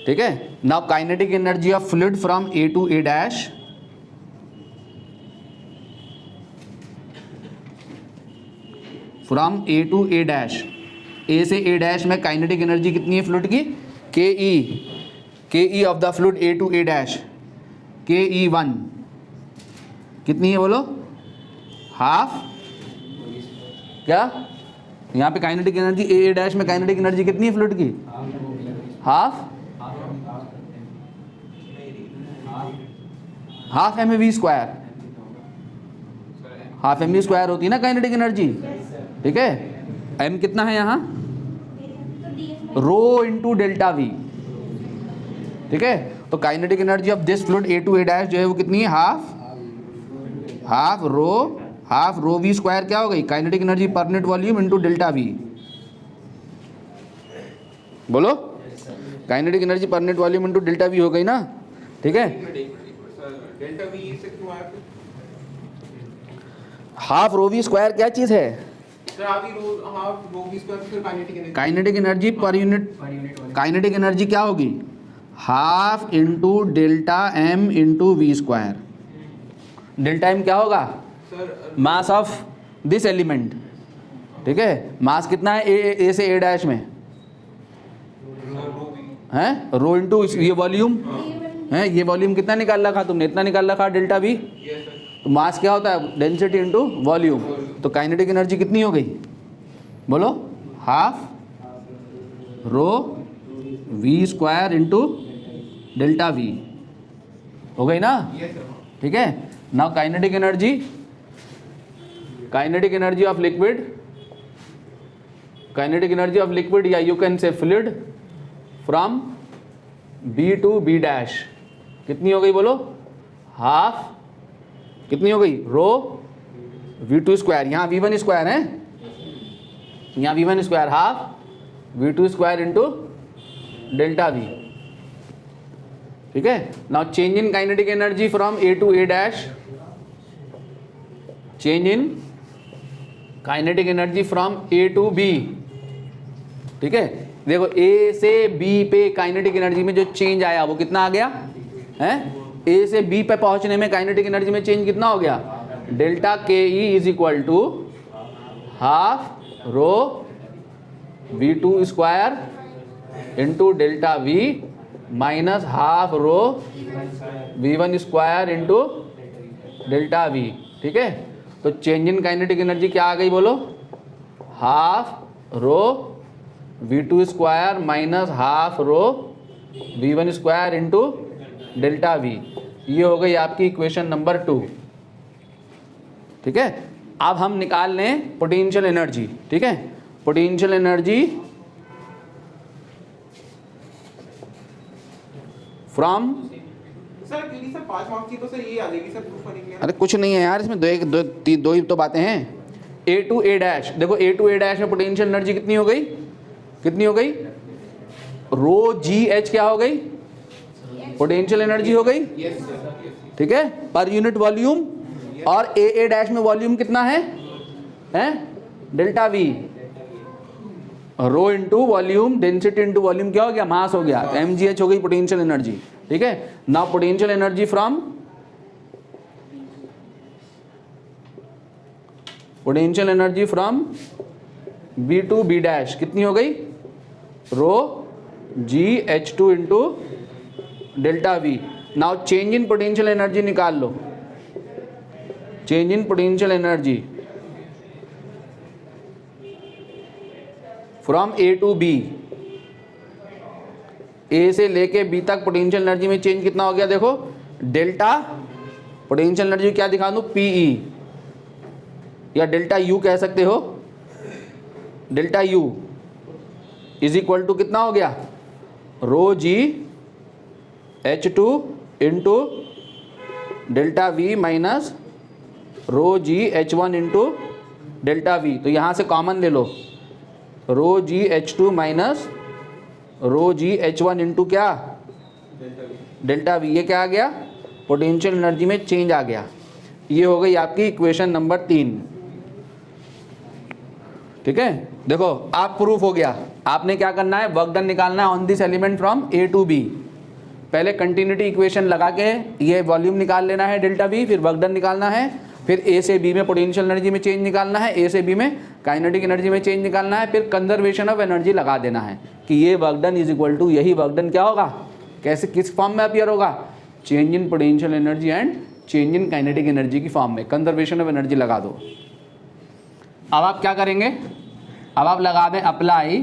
ठीक है। Now kinetic energy of fluid from A to A dash, from A to A dash, A से A डैश में काइनेटिक एनर्जी कितनी है फ्लूइड की, K E of the fluid A to A dash, KE1 कितनी है बोलो, half, क्या यहाँ पे काइनेटिक एनर्जी A डैश में काइनेटिक एनर्जी कितनी है फ्लूइड की, half mv square, half mv square होती है ना काइनेटिक एनर्जी, ठीक है। m कितना है यहाँ, रो इंटू डेल्टा V, ठीक है। तो kinetic energy of this fluid A to A dash जो है वो कितनी है, हाफ रो वी स्क्वायर क्या हो गई, kinetic energy per unit volume into delta v. बोलो, kinetic energy per unit volume into delta v हो गई ना, ठीक है। डेल्टा वी से क्यों आया फिर? हाफ रो वी स्क्वायर क्या चीज़ है, sir half rho v square फिर kinetic energy. Kinetic energy per unit, kinetic energy क्या होगी, half into delta m into v square. Delta m क्या होगा, sir mass of this element, ठीक है। मास कितना है ए से ए डैश में रो वी है, रो इंटू ये वॉल्यूम है, ये वॉल्यूम कितना निकाल रखा तुमने, इतना निकाल रखा डेल्टा वी। Yes sir. तो मास क्या होता है, डेंसिटी इंटू वॉल्यूम। तो काइनेटिक एनर्जी कितनी हो गई, बोलो, half rho v square into delta v हो गई ना, यस सर। ठीक है। Now kinetic energy of liquid, kinetic energy of liquid या you can say fluid from B to B dash कितनी हो गई, बोलो, हाफ कितनी हो गई, रो वी टू स्क्वायर, यहाँ वी वन स्क्वायर है, यहाँ v one square, half we two square into delta V, ठीक है। Now change in kinetic energy from A to A dash, change in kinetic energy from A to B, ठीक है। देखो ए से B पे kinetic energy में जो change आया वो कितना आ गया है, ए से बी पे पहुंचने में काइनेटिक एनर्जी में चेंज कितना हो गया, delta K E is equal to half rho we two square into delta we minus half rho V one square into delta V, ठीक है। तो चेंज इन काइनेटिक एनर्जी क्या आ गई, बोलो, half rho we two square minus half rho V one square into delta we. ये हो गई आपकी इक्वेशन नंबर 2, ठीक है। अब हम निकाल लें पोटेंशियल एनर्जी, ठीक है। पोटेंशियल एनर्जी फ्रॉम, सर अकेली सर 5 मार्क्स की तो सर ये आ जाएगी सर प्रूफ करने के लिए। अरे कुछ नहीं है यार, इसमें दो ही तो बातें हैं। ए टू ए डैश, देखो ए टू ए डैश में पोटेंशियल एनर्जी कितनी हो गई, कितनी हो गई, रो जी एच क्या हो गई, पोटेंशियल एनर्जी हो गई, यस सर। ठीक है, पर यूनिट वॉल्यूम। और ए डैश में वॉल्यूम कितना है, delta v, rho into volume, density into volume क्या हो गया, मास हो गया, एम जी एच हो गई पोटेंशियल एनर्जी, ठीक है। Now potential energy from, potential energy from B to B dash कितनी हो गई, rho g h two into delta v. Now change in potential energy निकाल लो, change in potential energy from A to B, A से लेके B तक potential energy में change कितना हो गया, देखो, डेल्टा पोटेंशियल एनर्जी क्या दिखा दूं, पीई या डेल्टा यू कह सकते हो, delta U is equal to कितना हो गया, rho g h two into delta we minus rho g h one into delta v. तो यहाँ से कॉमन ले लो, rho g h two minus rho g h one into क्या, delta we. ये क्या आ गया, पोटेंशियल एनर्जी में चेंज आ गया। ये हो गई आपकी इक्वेशन नंबर 3, ठीक है। देखो आप प्रूफ हो गया, आपने क्या करना है, वर्क डन निकालना है on this element from A to B. पहले कंटिन्यूटी इक्वेशन लगा के ये वॉल्यूम निकाल लेना है डेल्टा वी, फिर वर्क डन निकालना है, फिर ए से बी में पोटेंशियल एनर्जी में चेंज निकालना है, ए से बी में काइनेटिक एनर्जी में चेंज निकालना है, फिर कंजर्वेशन ऑफ एनर्जी लगा देना है कि ये work done is equal to, यही वर्क डन क्या होगा, कैसे किस फॉर्म में अपीयर होगा, change in potential energy and change in kinetic energy की फॉर्म में। कंजर्वेशन ऑफ एनर्जी लगा दो। अब आप क्या करेंगे, अब आप लगा दें अप्लाई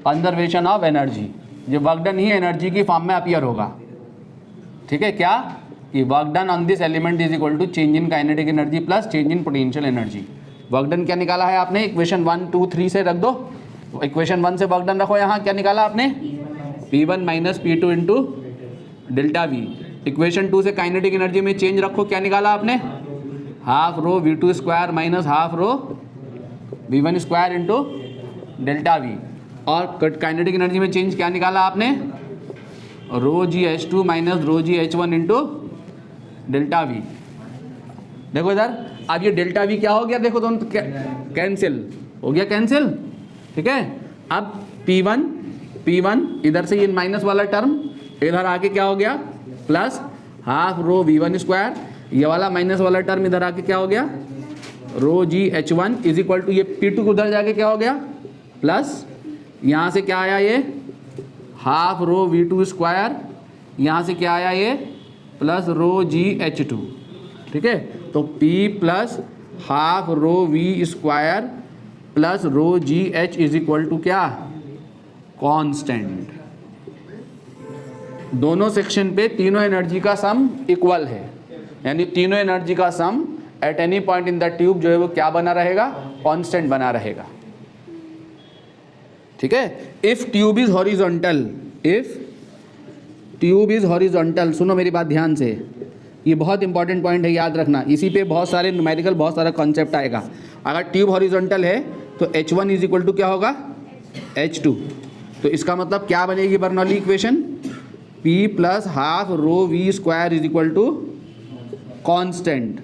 कंजर्वेशन ऑफ एनर्जी। जो वर्क डन ही एनर्जी की फॉर्म में अपीयर होगा, ठीक है। क्या कि work done on this element is equal to change in kinetic energy plus change in potential energy. Work done क्या निकाला है आपने, इक्वेशन 1 2 3 से रख दो। इक्वेशन 1 से वर्क डन रखो, यहाँ क्या निकाला आपने, P1 minus P2 into delta we equation 2 से काइनेटिक एनर्जी में चेंज रखो, क्या निकाला आपने? Half rho v2 square minus half row v1 square into delta we. और काइनेटिक एनर्जी में चेंज क्या निकाला आपने? रो जी H2 minus rho ji H1 into delta we. देखो इधर, अब ये डेल्टा वी क्या हो गया? देखो दोनों कैंसिल हो गया, कैंसिल, ठीक है। अब P1 इधर से ये माइनस वाला टर्म इधर आके क्या हो गया? प्लस हाफ रो v1 स्क्वायर, ये वाला माइनस वाला टर्म इधर आके क्या हो गया? Rho ji H1 is equal to ये P2 को उधर जाके क्या हो गया? प्लस यहाँ से क्या आया? ये हाफ रो v2 स्क्वायर, यहाँ से क्या आया? ये प्लस रो जी H2, ठीक है। तो P plus half rho v square plus rho G H is equal to क्या? कांस्टेंट। दोनों सेक्शन पे तीनों एनर्जी का सम इक्वल है, यानी तीनों एनर्जी का sum at any point in the tube जो है वो क्या बना रहेगा? कांस्टेंट बना रहेगा, ठीक है। If tube is horizontal, if tube is horizontal, सुनो मेरी बात ध्यान से, ये बहुत इंपॉर्टेंट पॉइंट है, याद रखना। इसी पे बहुत सारे न्यूमेरिकल, बहुत सारा कॉन्सेप्ट आएगा। अगर ट्यूब हॉरिजॉन्टल है तो H1 इज इक्वल टू क्या होगा? H2। तो इसका मतलब क्या बनेगी Bernoulli equation? P plus half rho v square is equal to constant,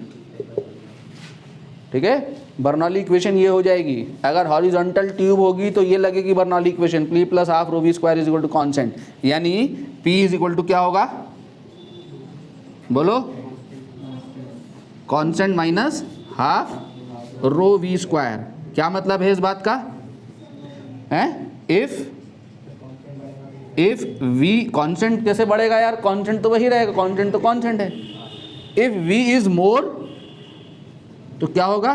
ठीक है। बर्नौली इक्वेशन ये हो जाएगी। अगर हॉरिजॉन्टल ट्यूब होगी तो ये लगेगी Bernoulli equation, P plus half rho v square is equal to constant, यानी P इज इक्वल टू क्या होगा? बोलो, constant minus half rho v square. क्या मतलब है इस बात का? है इफ v कांस्टेंट कैसे बढ़ेगा यार? कांस्टेंट तो वही रहेगा, कांस्टेंट तो कांस्टेंट है। इफ v इज मोर तो क्या होगा?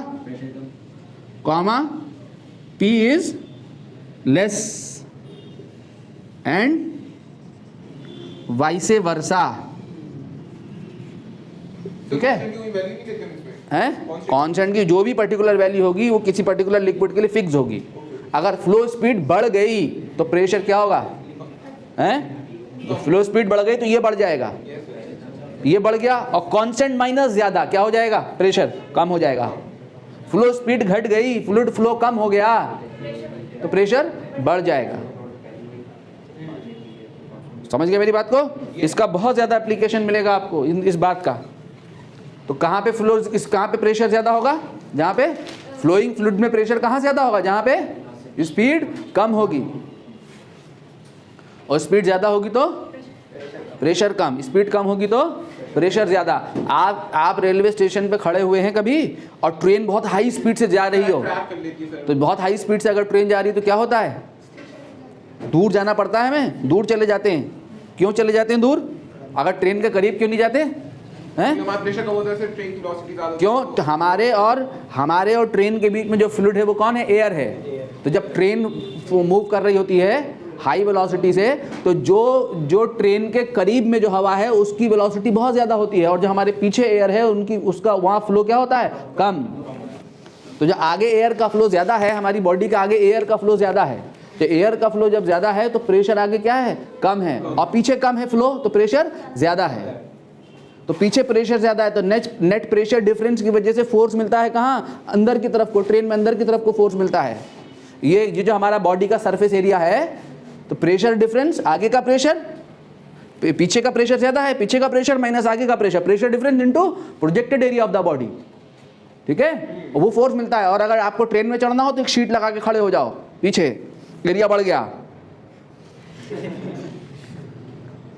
Comma p is less and vice versa, ठीक है। कांस्टेंट की जो भी पर्टिकुलर वैल्यू होगी वो किसी पर्टिकुलर लिक्विड के लिए फिक्स होगी। अगर फ्लो स्पीड बढ़ गई तो प्रेशर क्या होगा? तो फ्लो स्पीड बढ़ गई तो ये बढ़ जाएगा, ये बढ़ गया। और कांस्टेंट माइनस ज्यादा क्या हो जाएगा? प्रेशर कम हो जाएगा। फ्लो स्पीड घट गई, फ्लूइड फ्लो कम हो गया तो प्रेशर बढ़ जाएगा। समझ गए मेरी बात को? इसका बहुत ज्यादा एप्लीकेशन मिलेगा आपको इस बात का। तो कहाँ पे कहाँ पे प्रेशर ज्यादा होगा? जहाँ पे फ्लोइंग फ्लूइड में प्रेशर कहाँ ज्यादा होगा? जहाँ पे स्पीड कम होगी, और स्पीड ज्यादा होगी तो प्रेशर कम, स्पीड कम होगी तो प्रेशर ज्यादा। आप रेलवे स्टेशन पे खड़े हुए हैं कभी और ट्रेन बहुत हाई स्पीड से जा रही हो, तो बहुत हाई स्पीड से अगर ट्रेन जा रही है तो क्या होता है? दूर जाना पड़ता है हमें, दूर चले जाते हैं। क्यों चले जाते हैं दूर? अगर ट्रेन के करीब क्यों नहीं जाते हैं? प्रेशर कम होता है, ट्रेन की वेलोसिटी ज्यादा। क्यों? तो हमारे और ट्रेन के बीच में जो फ्लूइड है वो कौन है? एयर है। तो जब ट्रेन मूव कर रही होती है हाई वेलोसिटी से, तो जो ट्रेन के करीब में जो हवा है उसकी वेलोसिटी बहुत ज़्यादा होती है, और जो हमारे पीछे एयर है उसका वहाँ फ्लो क्या होता है? कम। तो जो आगे एयर का फ्लो ज़्यादा है, हमारी बॉडी के आगे एयर का फ्लो ज़्यादा है, तो एयर का फ्लो जब ज़्यादा है तो प्रेशर आगे क्या है? कम है, और पीछे कम है फ्लो तो प्रेशर ज़्यादा है। तो पीछे प्रेशर ज़्यादा है तो नेट प्रेशर डिफरेंस की वजह से फोर्स मिलता है कहाँ? अंदर की तरफ को, ट्रेन में अंदर की तरफ को फोर्स मिलता है। ये जो हमारा बॉडी का सरफेस एरिया है, तो प्रेशर डिफरेंस, आगे का प्रेशर पीछे का प्रेशर ज़्यादा है, पीछे का प्रेशर माइनस आगे का pressure, pressure difference into projected area of the body, ठीक है, वो फोर्स मिलता है। और अगर आपको ट्रेन में चढ़ना हो तो एक शीट लगा के खड़े हो जाओ, पीछे एरिया बढ़ गया,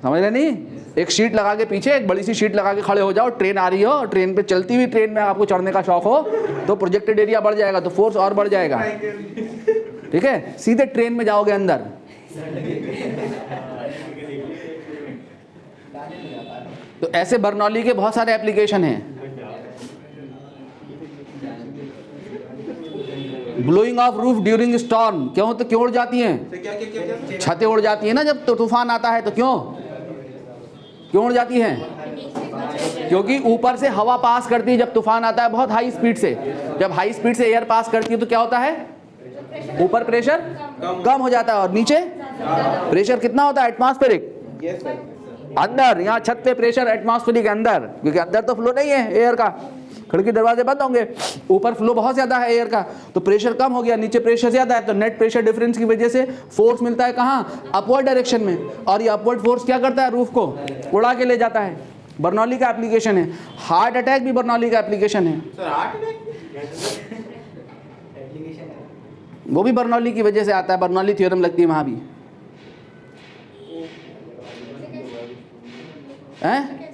समझ रहे नहीं? एक शीट लगा के पीछे, एक बड़ी सी शीट लगा के खड़े हो जाओ, ट्रेन आ रही हो, ट्रेन पे चलती हुई ट्रेन में आपको चढ़ने का शौक हो तो प्रोजेक्टेड एरिया बढ़ जाएगा, तो फोर्स और बढ़ जाएगा, ठीक है। सीधे ट्रेन में जाओगे अंदर, तो ऐसे बर्नौली के बहुत सारे एप्लीकेशन हैं। Blowing of roof during storm, क्यों? तो क्यों उड़ जाती हैं? छतें उड़ जाती है ना जब तो तूफान आता है, तो क्यों उड़ जाती हैं? क्योंकि ऊपर से हवा पास करती है जब तूफान आता है बहुत हाई स्पीड से। जब हाई स्पीड से एयर पास करती है तो क्या होता है? ऊपर प्रेशर कम हो जाता है, और नीचे प्रेशर कितना होता है? एटमॉस्फेरिक अंदर, यहाँ छत पे प्रेशर एटमॉस्फेरिक के अंदर, क्योंकि अंदर तो फ्लो नहीं है एयर का, खिड़की दरवाजे बंद होंगे, ऊपर फ्लो बहुत ज्यादा है एयर का, तो प्रेशर कम हो गया, नीचे प्रेशर ज्यादा है, तो नेट प्रेशर डिफरेंस की वजह से फोर्स मिलता है कहाँ, अपवर्ड डायरेक्शन में, और ये अपवर्ड फोर्स क्या करता है, रूफ को उड़ा के ले जाता है। बर्नौली का एप्लीकेशन है। हार्ट अटैक भी बर्नौली का एप्लीकेशन है। सर हार्ट अटैक वो भी बर्नौली की वजह से आता है, बर्नौली थ्योरम लगती है वहाँ भी हैं।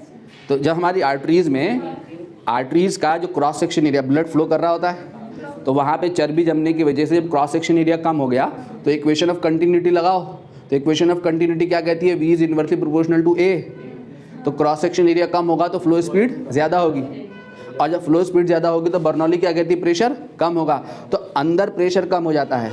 तो जब हमारी आर्टरीज का जो cross section area blood flow कर रहा होता है, तो वहाँ पे चर्बी जमने की वजह से जब क्रॉस सेक्शन एरिया कम हो गया, तो इक्वेशन ऑफ कंटिन्यूटी लगाओ। तो इक्वेशन ऑफ कंटिन्यूटी क्या कहती है, V is inversely proportional to A। तो क्रॉस सेक्शन एरिया कम होगा तो फ्लो स्पीड ज़्यादा होगी, और जब फ्लो स्पीड ज़्यादा होगी तो बर्नौली क्या कहती है, प्रेशर कम होगा। तो अंदर प्रेशर कम हो जाता है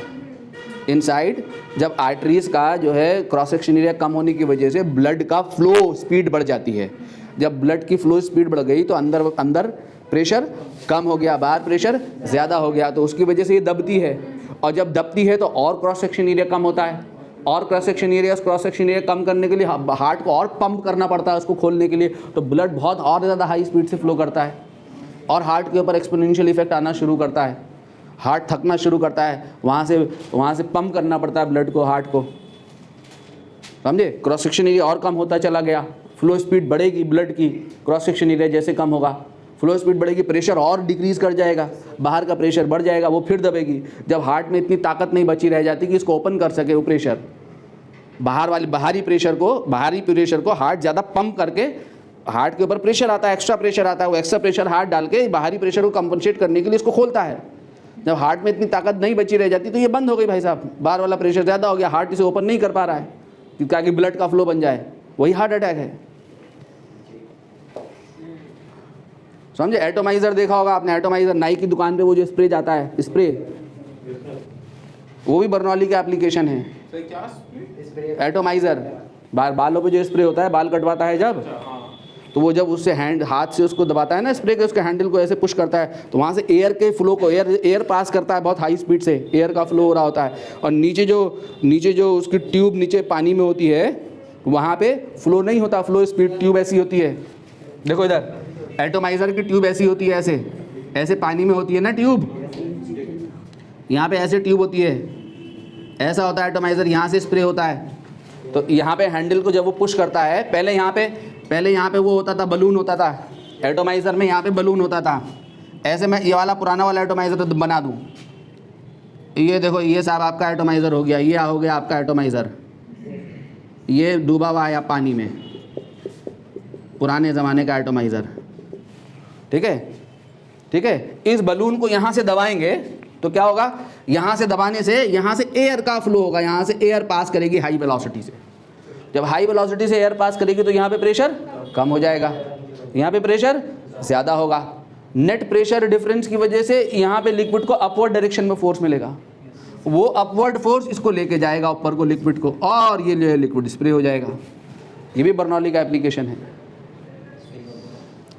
इनसाइड, जब आर्टरीज का जो है क्रॉस सेक्शन एरिया कम होने की वजह से ब्लड का फ्लो स्पीड बढ़ जाती है। जब ब्लड की फ्लो स्पीड बढ़ गई तो अंदर प्रेशर कम हो गया, बाहर प्रेशर ज़्यादा हो गया, तो उसकी वजह से ये दबती है, और जब दबती है तो और क्रॉस सेक्शन एरिया कम होता है, और क्रॉस सेक्शन एरिया कम करने के लिए हार्ट को और पंप करना पड़ता है उसको खोलने के लिए, तो ब्लड बहुत और ज़्यादा हाई स्पीड से फ्लो करता है, और हार्ट के ऊपर एक्सपोनेंशियल इफेक्ट आना शुरू करता है, हार्ट थकना शुरू करता है, वहाँ से पंप करना पड़ता है ब्लड को, हार्ट को, समझे। क्रॉस सेक्शन एरिया और कम होता चला गया, फ्लो स्पीड बढ़ेगी ब्लड की, क्रॉस सेक्शन एरिया जैसे कम होगा फ्लो स्पीड बढ़ेगी, प्रेशर और डिक्रीज कर जाएगा, बाहर का प्रेशर बढ़ जाएगा, वो फिर दबेगी। जब हार्ट में इतनी ताकत नहीं बची रह जाती कि इसको ओपन कर सके वो प्रेशर, बाहरी प्रेशर को हार्ट ज़्यादा पंप करके, हार्ट के ऊपर प्रेशर आता है, एक्स्ट्रा प्रेशर आता है, वो एक्स्ट्रा प्रेशर हार्ट डाल के बाहरी प्रेशर को कंपनसेट करने के लिए इसको खोलता है। जब हार्ट में इतनी ताकत नहीं बची रह जाती तो ये बंद हो गई भाई साहब, बाहर वाला प्रेशर ज़्यादा हो गया, हार्ट इसे ओपन नहीं कर पा रहा है ताकि ब्लड का फ्लो बन जाए, वही हार्ट अटैक है। समझे। एटोमाइजर देखा होगा आपने, एटोमाइजर नाई की दुकान पे वो जो स्प्रे जाता है, स्प्रे, वो भी बर्नौली का एप्लीकेशन है। सर क्या एटोमाइजर बालों पे जो स्प्रे होता है, बाल कटवाता है जब, तो वो जब उससे हाथ से उसको दबाता है ना स्प्रे के, उसके हैंडल को ऐसे पुश करता है, तो वहाँ से एयर के फ्लो को एयर पास करता है बहुत हाई स्पीड से, एयर का फ्लो हो रहा होता है, और नीचे जो उसकी ट्यूब नीचे पानी में होती है वहाँ पे फ्लो नहीं होता, फ्लो स्पीड ट्यूब ऐसी होती है, देखो इधर एटोमाइजर की ट्यूब ऐसी होती है, ऐसे पानी में होती है ना ट्यूब, यहाँ पे ऐसे ट्यूब होती है, ऐसा होता है एटोमाइजर, यहाँ से स्प्रे होता है। तो यहाँ पे हैंडल को जब वो पुश करता है, पहले यहाँ पे वो होता था, बलून होता था एटोमाइजर में, यहाँ पे बलून होता था ऐसे। मैं ये वाला पुराना वाला एटोमाइजर तो बना दूँ, ये देखो, ये साहब आपका एटोमाइजर हो गया, ये हो गया आपका एटोमाइजर, ये डूबा हुआ है पानी में, पुराने ज़माने का एटोमाइजर, ठीक है। इस बलून को यहाँ से दबाएंगे तो क्या होगा, यहाँ से दबाने से यहाँ से एयर का फ्लो होगा, यहाँ से एयर पास करेगी हाई वेलोसिटी से। जब हाई वेलोसिटी से एयर पास करेगी तो यहाँ पे प्रेशर कम हो जाएगा, यहाँ पे प्रेशर ज़्यादा होगा। नेट प्रेशर डिफरेंस की वजह से यहाँ पे लिक्विड को अपवर्ड डायरेक्शन में फोर्स मिलेगा, वो अपवर्ड फोर्स इसको लेके जाएगा ऊपर को, लिक्विड को, और ये लिक्विड स्प्रे हो जाएगा। ये भी बर्नौली का एप्लीकेशन है।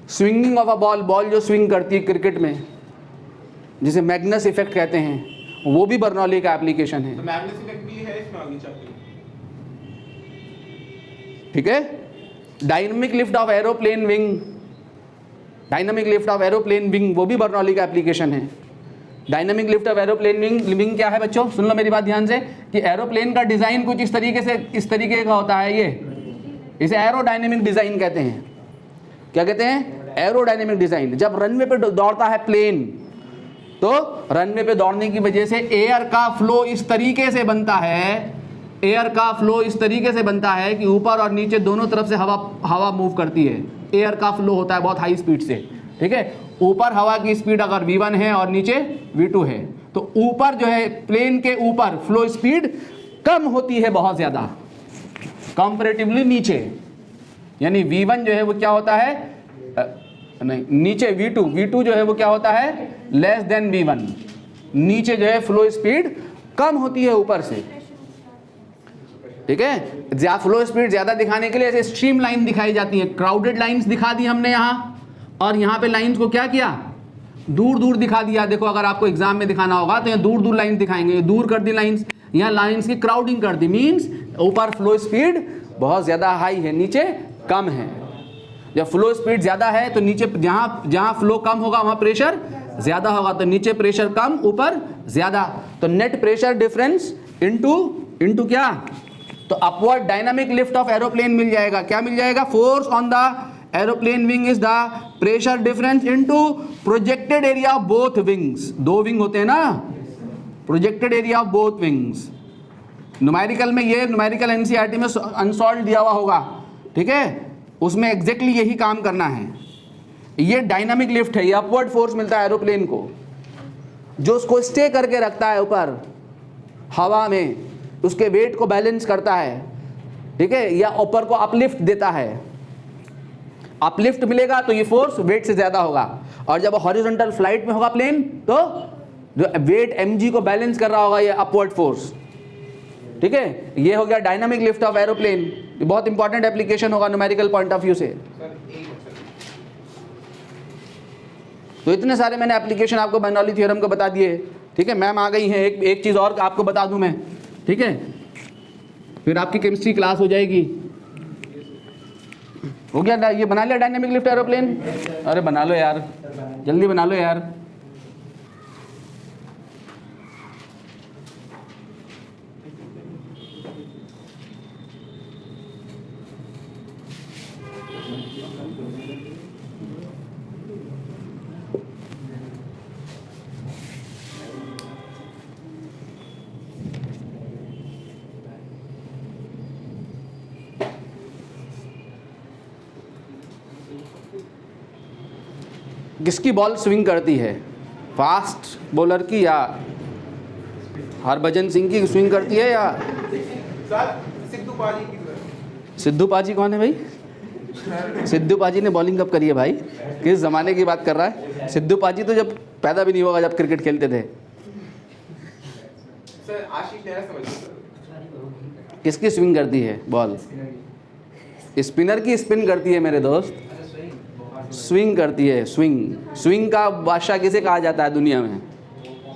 स्विंगिंग ऑफ अ बॉल जो स्विंग करती है क्रिकेट में, जिसे मैग्नस इफेक्ट कहते हैं, वो भी बर्नौली का एप्लीकेशन है। तो मैग्नेस इफेक्ट भी है इसमें आगे चैप्टर, ठीक है। Dynamic lift of aeroplane wing, वो भी बर्नौली का एप्लीकेशन है। Dynamic lift of aeroplane wing क्या है बच्चों, सुन लो मेरी बात ध्यान से, कि एरोप्लेन का डिज़ाइन कुछ इस तरीके का होता है, इसे एरोडायनेमिक डिज़ाइन कहते हैं। क्या कहते हैं, एरोडायनेमिक डिज़ाइन। जब रनवे पे दौड़ता है प्लेन, तो रनवे पे दौड़ने की वजह से एयर का फ्लो इस तरीके से बनता है, कि ऊपर और नीचे दोनों तरफ से हवा मूव करती है, एयर का फ्लो होता है बहुत हाई स्पीड से, ठीक है। ऊपर हवा की स्पीड अगर v1 है और नीचे v2 है, तो ऊपर जो है प्लेन के ऊपर फ्लो स्पीड कम होती है बहुत ज़्यादा कंपैरेटिवली नीचे, यानी v1 जो है वो क्या होता है, नीचे v2 जो है वो क्या होता है, लेस देन v1, नीचे जो है फ्लो स्पीड कम होती है ऊपर से, ठीक है। फ्लो स्पीड ज़्यादा दिखाने के लिए ऐसे स्ट्रीम लाइन दिखाई जाती है, क्राउडेड लाइंस दिखा दी हमने यहाँ, और यहाँ पे लाइंस को क्या किया, दूर दिखा दिया। देखो अगर आपको एग्जाम में दिखाना होगा तो यहाँ दूर लाइन दिखाएंगे, दूर कर दी लाइंस, यहाँ लाइंस की क्राउडिंग कर दी, मीन्स ऊपर फ्लो स्पीड बहुत ज़्यादा हाई है, नीचे कम है। जब फ्लो स्पीड ज़्यादा है तो नीचे जहाँ जहाँ फ्लो कम होगा वहाँ प्रेशर ज़्यादा होगा, तो नीचे प्रेशर कम ऊपर ज़्यादा, तो नेट प्रेशर डिफरेंस इनटू क्या, तो upward dynamic lift of aeroplane मिल जाएगा। क्या मिल जाएगा, force on the aeroplane wing is the pressure difference into projected area of both wings. दो विंग होते हैं ना, projected area of both wings. Numerical में ये न्यूमेरिकल एनसीईआरटी में अनसॉल्व दिया हुआ होगा, ठीक है, उसमें एग्जैक्टली यही काम करना है। ये डायनामिक लिफ्ट है, ये अपवर्ड फोर्स मिलता है एरोप्लेन को जो उसको स्टे करके रखता है ऊपर हवा में, उसके वेट को बैलेंस करता है, ठीक है, या ऊपर को अपलिफ्ट देता है। अपलिफ्ट मिलेगा तो ये फोर्स वेट से ज़्यादा होगा, और जब हॉरिजॉन्टल फ्लाइट में होगा प्लेन तो जो वेट mg को बैलेंस कर रहा होगा ये अपवर्ड फोर्स, ठीक है। ये हो गया डायनामिक लिफ्ट ऑफ एरोप्लेन। ये बहुत इंपॉर्टेंट एप्लीकेशन होगा न्यूमेरिकल पॉइंट ऑफ व्यू से। तो इतने सारे मैंने एप्लीकेशन आपको बर्नौली थ्योरम को बता दिए, ठीक है। मैम आ गई हैं, एक चीज़ और आपको बता दूं मैं, ठीक है, फिर आपकी केमिस्ट्री क्लास हो जाएगी। हो गया, ये बना लिया डायनामिक लिफ्ट एरोप्लेन? अरे बना लो यार, जल्दी बना लो यार। किसकी बॉल स्विंग करती है, फास्ट बॉलर की या हरभजन सिंह की स्विंग करती है, या सिद्धू पाजी की? सिद्धू पाजी कौन है भाई? सिद्धू पाजी ने बॉलिंग कब करी है भाई? किस ज़माने की बात कर रहा है? सिद्धू पाजी तो जब पैदा भी नहीं होगा जब क्रिकेट खेलते थे। सर आशीष नेहरा समझ सर। किसकी स्विंग करती है बॉल? स्पिनर की स्पिन करती है मेरे दोस्त, स्विंग करती है। स्विंग का बादशाह किसे कहा जाता है दुनिया में?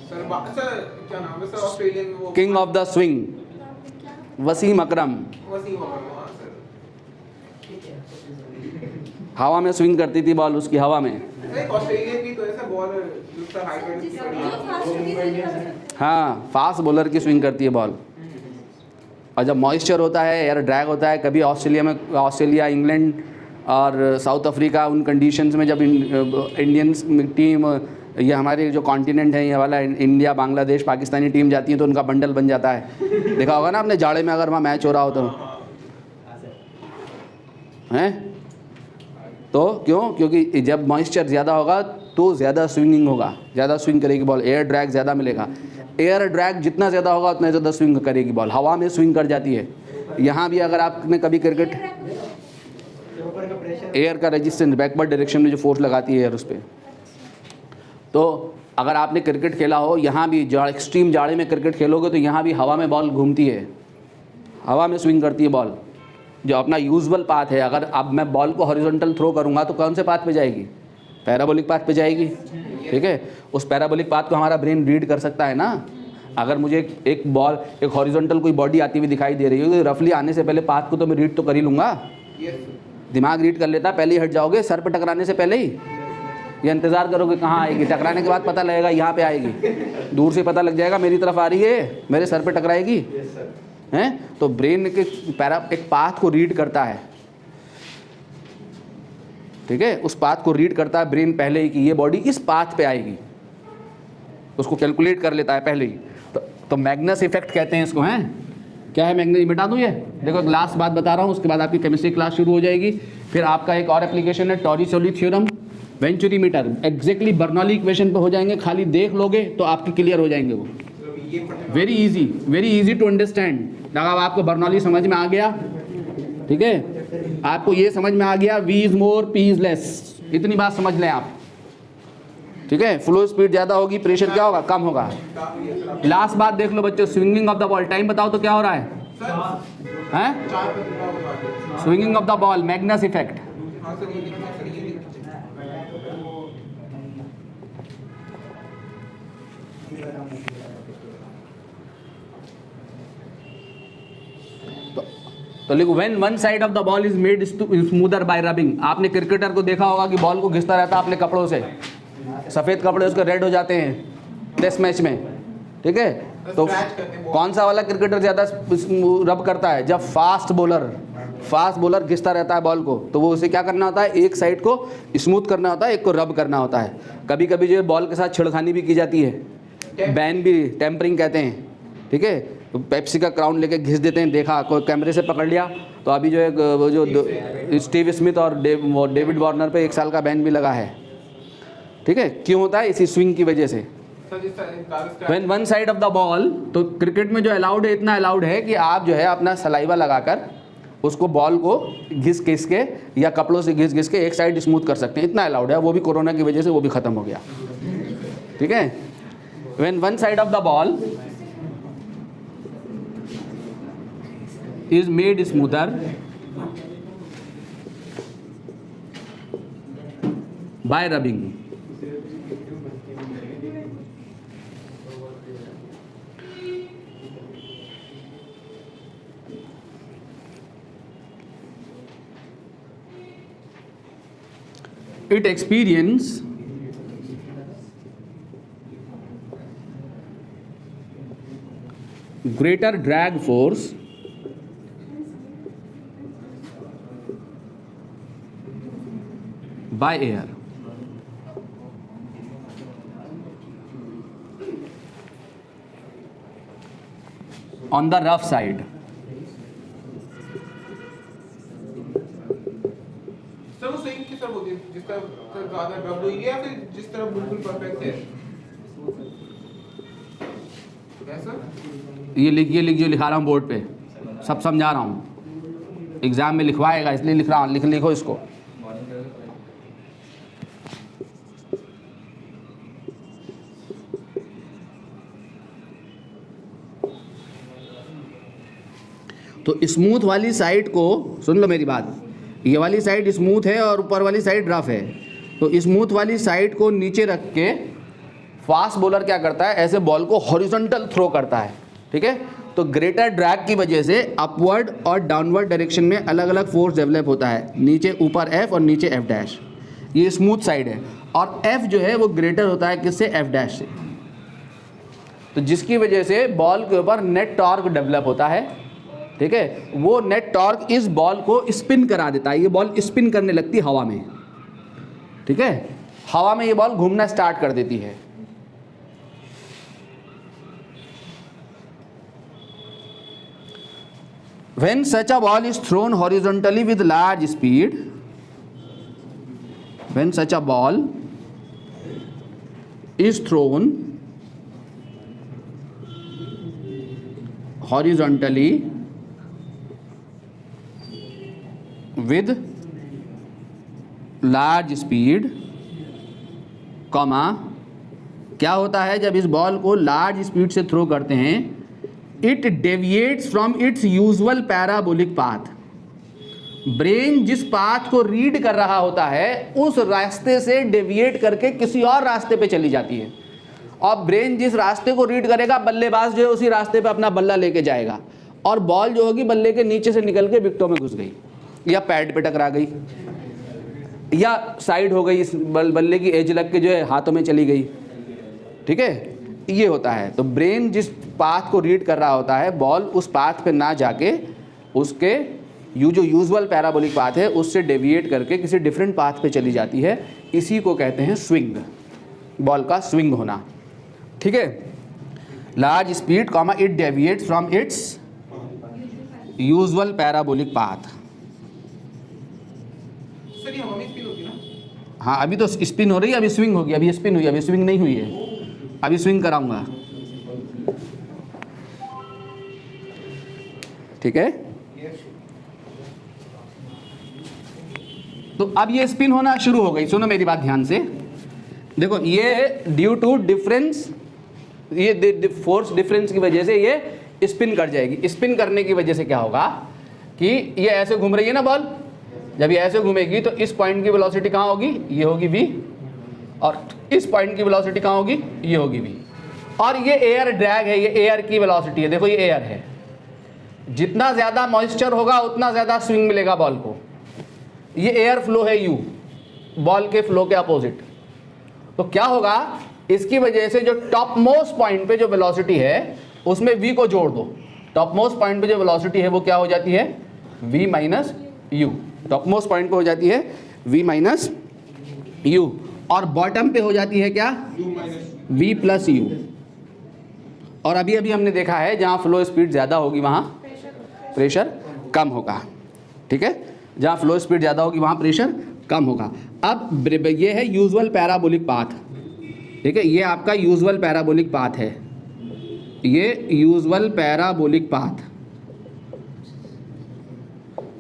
सर क्या नाम है सर ऑस्ट्रेलियन वो? King of the swing, Wasim Akram. Wasim Akram, हाँ सर। हवा में स्विंग करती थी बॉल उसकी, हवा में। एक ऑस्ट्रेलियन की तो ऐसा बॉल जिसका हाइट है, हाँ, फास्ट बॉलर की स्विंग करती है बॉल। और जब मॉइस्चर होता है, एयर ड्रैग होता है, कभी ऑस्ट्रेलिया, इंग्लैंड और साउथ अफ्रीका, उन कंडीशंस में जब इंडियंस टीम, ये हमारे जो कॉन्टिनेंट है ये वाला, इंडिया, बांग्लादेश, पाकिस्तानी टीम जाती है तो उनका बंडल बन जाता है। देखा होगा ना आपने जाड़े में, अगर वहाँ मैच हो रहा हो तो, हैं? तो क्यों? क्योंकि जब मॉइस्चर ज़्यादा होगा तो ज़्यादा स्विंगिंग होगा, ज़्यादा स्विंग करेगी बॉल, एयर ड्रैग ज़्यादा मिलेगा। एयर ड्रैग जितना ज़्यादा होगा उतना ज़्यादा स्विंग करेगी बॉल, हवा में स्विंग कर जाती है। यहाँ भी अगर आपने कभी क्रिकेट, एयर का रेजिस्टेंस, बैकवर्ड डायरेक्शन में जो फोर्स लगाती है एयर उस पर, तो अगर आपने क्रिकेट खेला हो, यहाँ भी एक्सट्रीम जाड़े में क्रिकेट खेलोगे तो यहाँ भी हवा में बॉल घूमती है, हवा में स्विंग करती है बॉल, जो अपना यूजुअल पाथ है। अगर अब मैं बॉल को हॉरिजॉन्टल थ्रो करूँगा तो कौन से पाथ पे जाएगी? पैराबोलिक पाथ पे जाएगी, ठीक है। उस पैराबोलिक पाथ को हमारा ब्रेन रीड कर सकता है ना। अगर मुझे एक बॉल, एक हॉरिजॉन्टल कोई बॉडी आती हुई दिखाई दे रही है तो रफली आने से पहले पाथ को तो मैं रीड तो कर ही लूँगा, दिमाग रीड कर लेता, पहले ही हट जाओगे सर पे टकराने से पहले ही, या इंतज़ार करोगे कहाँ आएगी? टकराने के बाद पता लगेगा यहाँ पे आएगी, दूर से पता लग जाएगा मेरी तरफ आ रही है, मेरे सर पे टकराएगी, हैं? तो ब्रेन के एक पाथ को रीड करता है, ठीक है, उस पाथ को रीड करता है ब्रेन पहले ही कि ये बॉडी इस पाथ पे आएगी, उसको कैलकुलेट कर लेता है पहले ही। तो मैग्नस इफेक्ट कहते हैं इसको, हैं? क्या है मैग्नस? बता दूँ ये, देखो लास्ट बात बता रहा हूँ, उसके बाद आपकी केमिस्ट्री क्लास शुरू हो जाएगी। फिर आपका एक और एप्लीकेशन है Torricelli theorem, venturimeter, exactly Bernoulli equation पे हो जाएंगे, खाली देख लोगे तो आपके क्लियर हो जाएंगे वो। Very easy to understand. लगा आपको बर्नौली समझ में आ गया, ठीक है, आपको ये समझ में आ गया V is more P is less, इतनी बात समझ लें आप, ठीक है। फ्लो स्पीड ज़्यादा होगी, प्रेशर क्या होगा? कम होगा। लास्ट बात देख लो बच्चों, swinging of the ball, time बताओ तो क्या हो रहा है? हैं? Swinging of the ball, Magnus effect. तो लिखो when one side of the ball is made smoother bye rubbing. आपने क्रिकेटर को देखा होगा कि बॉल को घिसता रहता है अपने कपड़ों से, सफ़ेद कपड़े उसके रेड हो जाते हैं टेस्ट मैच में, ठीक है। तो कौन सा वाला क्रिकेटर ज़्यादा रब करता है? जब फास्ट बॉलर घिसता रहता है बॉल को, तो वो उसे क्या करना होता है, एक साइड को स्मूथ करना होता है, एक को रब करना होता है। कभी कभी जो है बॉल के साथ छेड़खानी भी की जाती है, बैन भी, टेम्परिंग कहते हैं, ठीक है। तो पेप्सी का क्राउन लेके घिस देते हैं, देखा कोई कैमरे से पकड़ लिया। तो अभी जो है वो जो स्टीव स्मिथ और डेविड वार्नर पे 1 साल का बैन भी लगा है, ठीक है। क्यों होता है? इसी स्विंग की वजह से। When one side of the ball, तो क्रिकेट में जो अलाउड है, इतना अलाउड है कि आप जो है अपना सलाइवा लगाकर उसको बॉल को घिस के या कपड़ों से घिस के एक साइड स्मूथ कर सकते हैं, इतना अलाउड है। वो भी कोरोना की वजह से वो भी ख़त्म हो गया, ठीक है। When one side of the ball is made smoother by rubbing. It experience greater drag force by air. On the rough side. Sir वो स्विंग किस तरफ होती है? जिस तरफ ज़्यादा डब हुई है या फिर जिस तरफ बिल्कुल परफेक्ट है? कैसा? ये लिख जो लिखा रहा हूँ बोर्ड पे, सब समझा रहा हूँ, एग्जाम में लिखवाएगा इसलिए लिख रहा हूँ, लिखो इसको। तो स्मूथ वाली साइड को सुन लो मेरी बात, ये वाली साइड स्मूथ है और ऊपर वाली साइड रफ है। तो स्मूथ वाली साइड को नीचे रख के फास्ट बॉलर क्या करता है, ऐसे बॉल को हॉरिजॉन्टल थ्रो करता है, ठीक है। तो ग्रेटर ड्रैग की वजह से अपवर्ड और डाउनवर्ड डायरेक्शन में अलग अलग फोर्स डेवलप होता है, नीचे ऊपर F और नीचे F डैश। ये स्मूथ साइड है और F जो है वो ग्रेटर होता है किससे? F डैश से। तो जिसकी वजह से बॉल के ऊपर नेट टॉर्क डेवलप होता है, ठीक है। वो नेट टॉर्क इस बॉल को स्पिन करा देता है, ये बॉल स्पिन करने लगती है हवा में, ठीक है। हवा में ये बॉल घूमना स्टार्ट कर देती है। When such a ball is thrown horizontally with large speed, when such a ball is thrown horizontally with large speed, comma, क्या होता है जब इस बॉल को लार्ज स्पीड से थ्रो करते हैं? It deviates from its usual parabolic path. Brain जिस पाथ को रीड कर रहा होता है उस रास्ते से डेविएट करके किसी और रास्ते पे चली जाती है, और ब्रेन जिस रास्ते को रीड करेगा बल्लेबाज जो है उसी रास्ते पे अपना बल्ला लेके जाएगा, और बॉल जो होगी बल्ले के नीचे से निकल के विकेटों में घुस गई, या पैड पे टकरा गई, या साइड हो गई, इस बल्ले की एज लग के जो है हाथों में चली गई, ठीक है। ये होता है। तो ब्रेन जिस पाथ को रीड कर रहा होता है, बॉल उस पाथ पे ना जाके उसके जो यूजुअल पैराबोलिक पाथ है उससे डेविएट करके किसी डिफरेंट पाथ पे चली जाती है। इसी को कहते हैं स्विंग, बॉल का स्विंग होना, ठीक है। Large speed comma it deviates from its usual parabolic path. Sir ये हवा में स्पिन होती है ना? हाँ, अभी तो स्पिन हो रही है, अभी स्विंग होगी, अभी स्पिन हुई, अभी स्विंग नहीं हुई है, अभी स्विंग कराऊंगा, ठीक है। तो अब ये स्पिन होना शुरू हो गई। सुनो मेरी बात ध्यान से, देखो ये ड्यू टू डिफरेंस, ये फोर्स डिफरेंस की वजह से ये स्पिन कर जाएगी। स्पिन करने की वजह से क्या होगा कि ये ऐसे घूम रही है ना बॉल, जब ये ऐसे घूमेगी तो इस पॉइंट की वेलोसिटी कहाँ होगी? ये होगी v, और इस पॉइंट की वेलोसिटी कहाँ होगी? ये होगी v। और ये एयर ड्रैग है, ये एयर की वेलोसिटी है, देखो ये एयर है, जितना ज़्यादा मॉइस्चर होगा उतना ज़्यादा स्विंग मिलेगा बॉल को। ये एयर फ्लो है यू, बॉल के फ्लो के अपोजिट। तो क्या होगा, इसकी वजह से जो टॉप मोस्ट पॉइंट पे जो वेलोसिटी है उसमें v को जोड़ दो। टॉप मोस्ट पॉइंट पे जो वेलोसिटी है वो क्या हो जाती है, v minus you. Top most point पे हो जाती है v माइनस यू, और बॉटम पे हो जाती है क्या, v प्लस यू। और अभी अभी हमने देखा है जहाँ फ्लो स्पीड ज़्यादा होगी वहाँ प्रेशर कम होगा। ठीक है, जहाँ फ्लो स्पीड ज़्यादा होगी वहाँ प्रेशर कम होगा। अब ये है यूजुअल पैराबोलिक पाथ। ठीक है, ये आपका यूजुअल पैराबोलिक पाथ है, ये यूजुअल पैराबोलिक पाथ।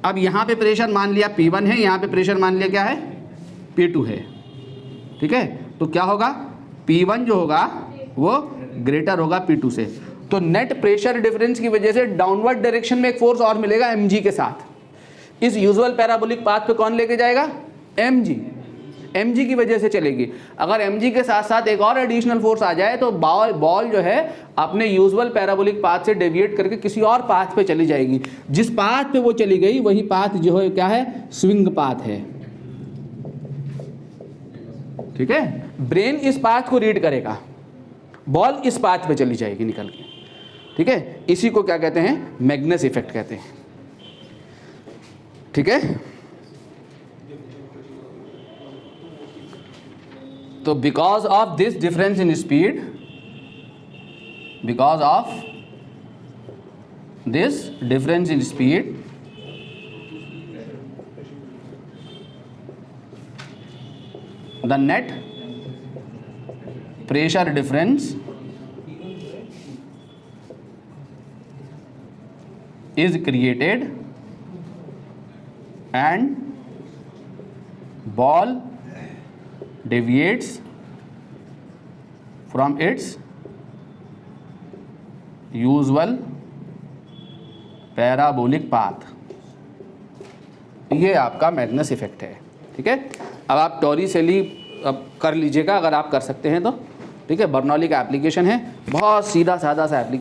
अब यहाँ पे प्रेशर मान लिया P1 है, यहाँ पे प्रेशर मान लिया क्या है, P2 है। ठीक है, तो क्या होगा, P1 जो होगा वो ग्रेटर होगा P2 से। तो नेट प्रेशर डिफरेंस की वजह से डाउनवर्ड डायरेक्शन में एक फोर्स और मिलेगा mg के साथ। इस यूजुअल पैराबोलिक पाथ पे कौन लेके जाएगा, mg की वजह से चलेगी। अगर mg के साथ साथ एक और एडिशनल फोर्स आ जाए तो बॉल जो है अपने यूजुअल पैराबोलिक पाथ से डेविएट करके किसी और पाथ पे चली जाएगी। जिस पाथ पे वो चली गई वही पाथ जो है क्या है, स्विंग पाथ है। ठीक है, ब्रेन इस पाथ को रीड करेगा, बॉल इस पाथ पे चली जाएगी निकल के। ठीक है, इसी को क्या कहते हैं, मैग्नस इफेक्ट कहते हैं। ठीक है, तो because of this difference in speed, because of this difference in speed, the net pressure difference is created and ball deviates from its usual parabolic path। ये आपका मैग्नस इफेक्ट है। ठीक है, अब आप टॉरिसेली अब कर लीजिएगा अगर आप कर सकते हैं तो। ठीक है, बर्नौली का एप्लीकेशन है, बहुत सीधा साधा सा एप्लीकेशन।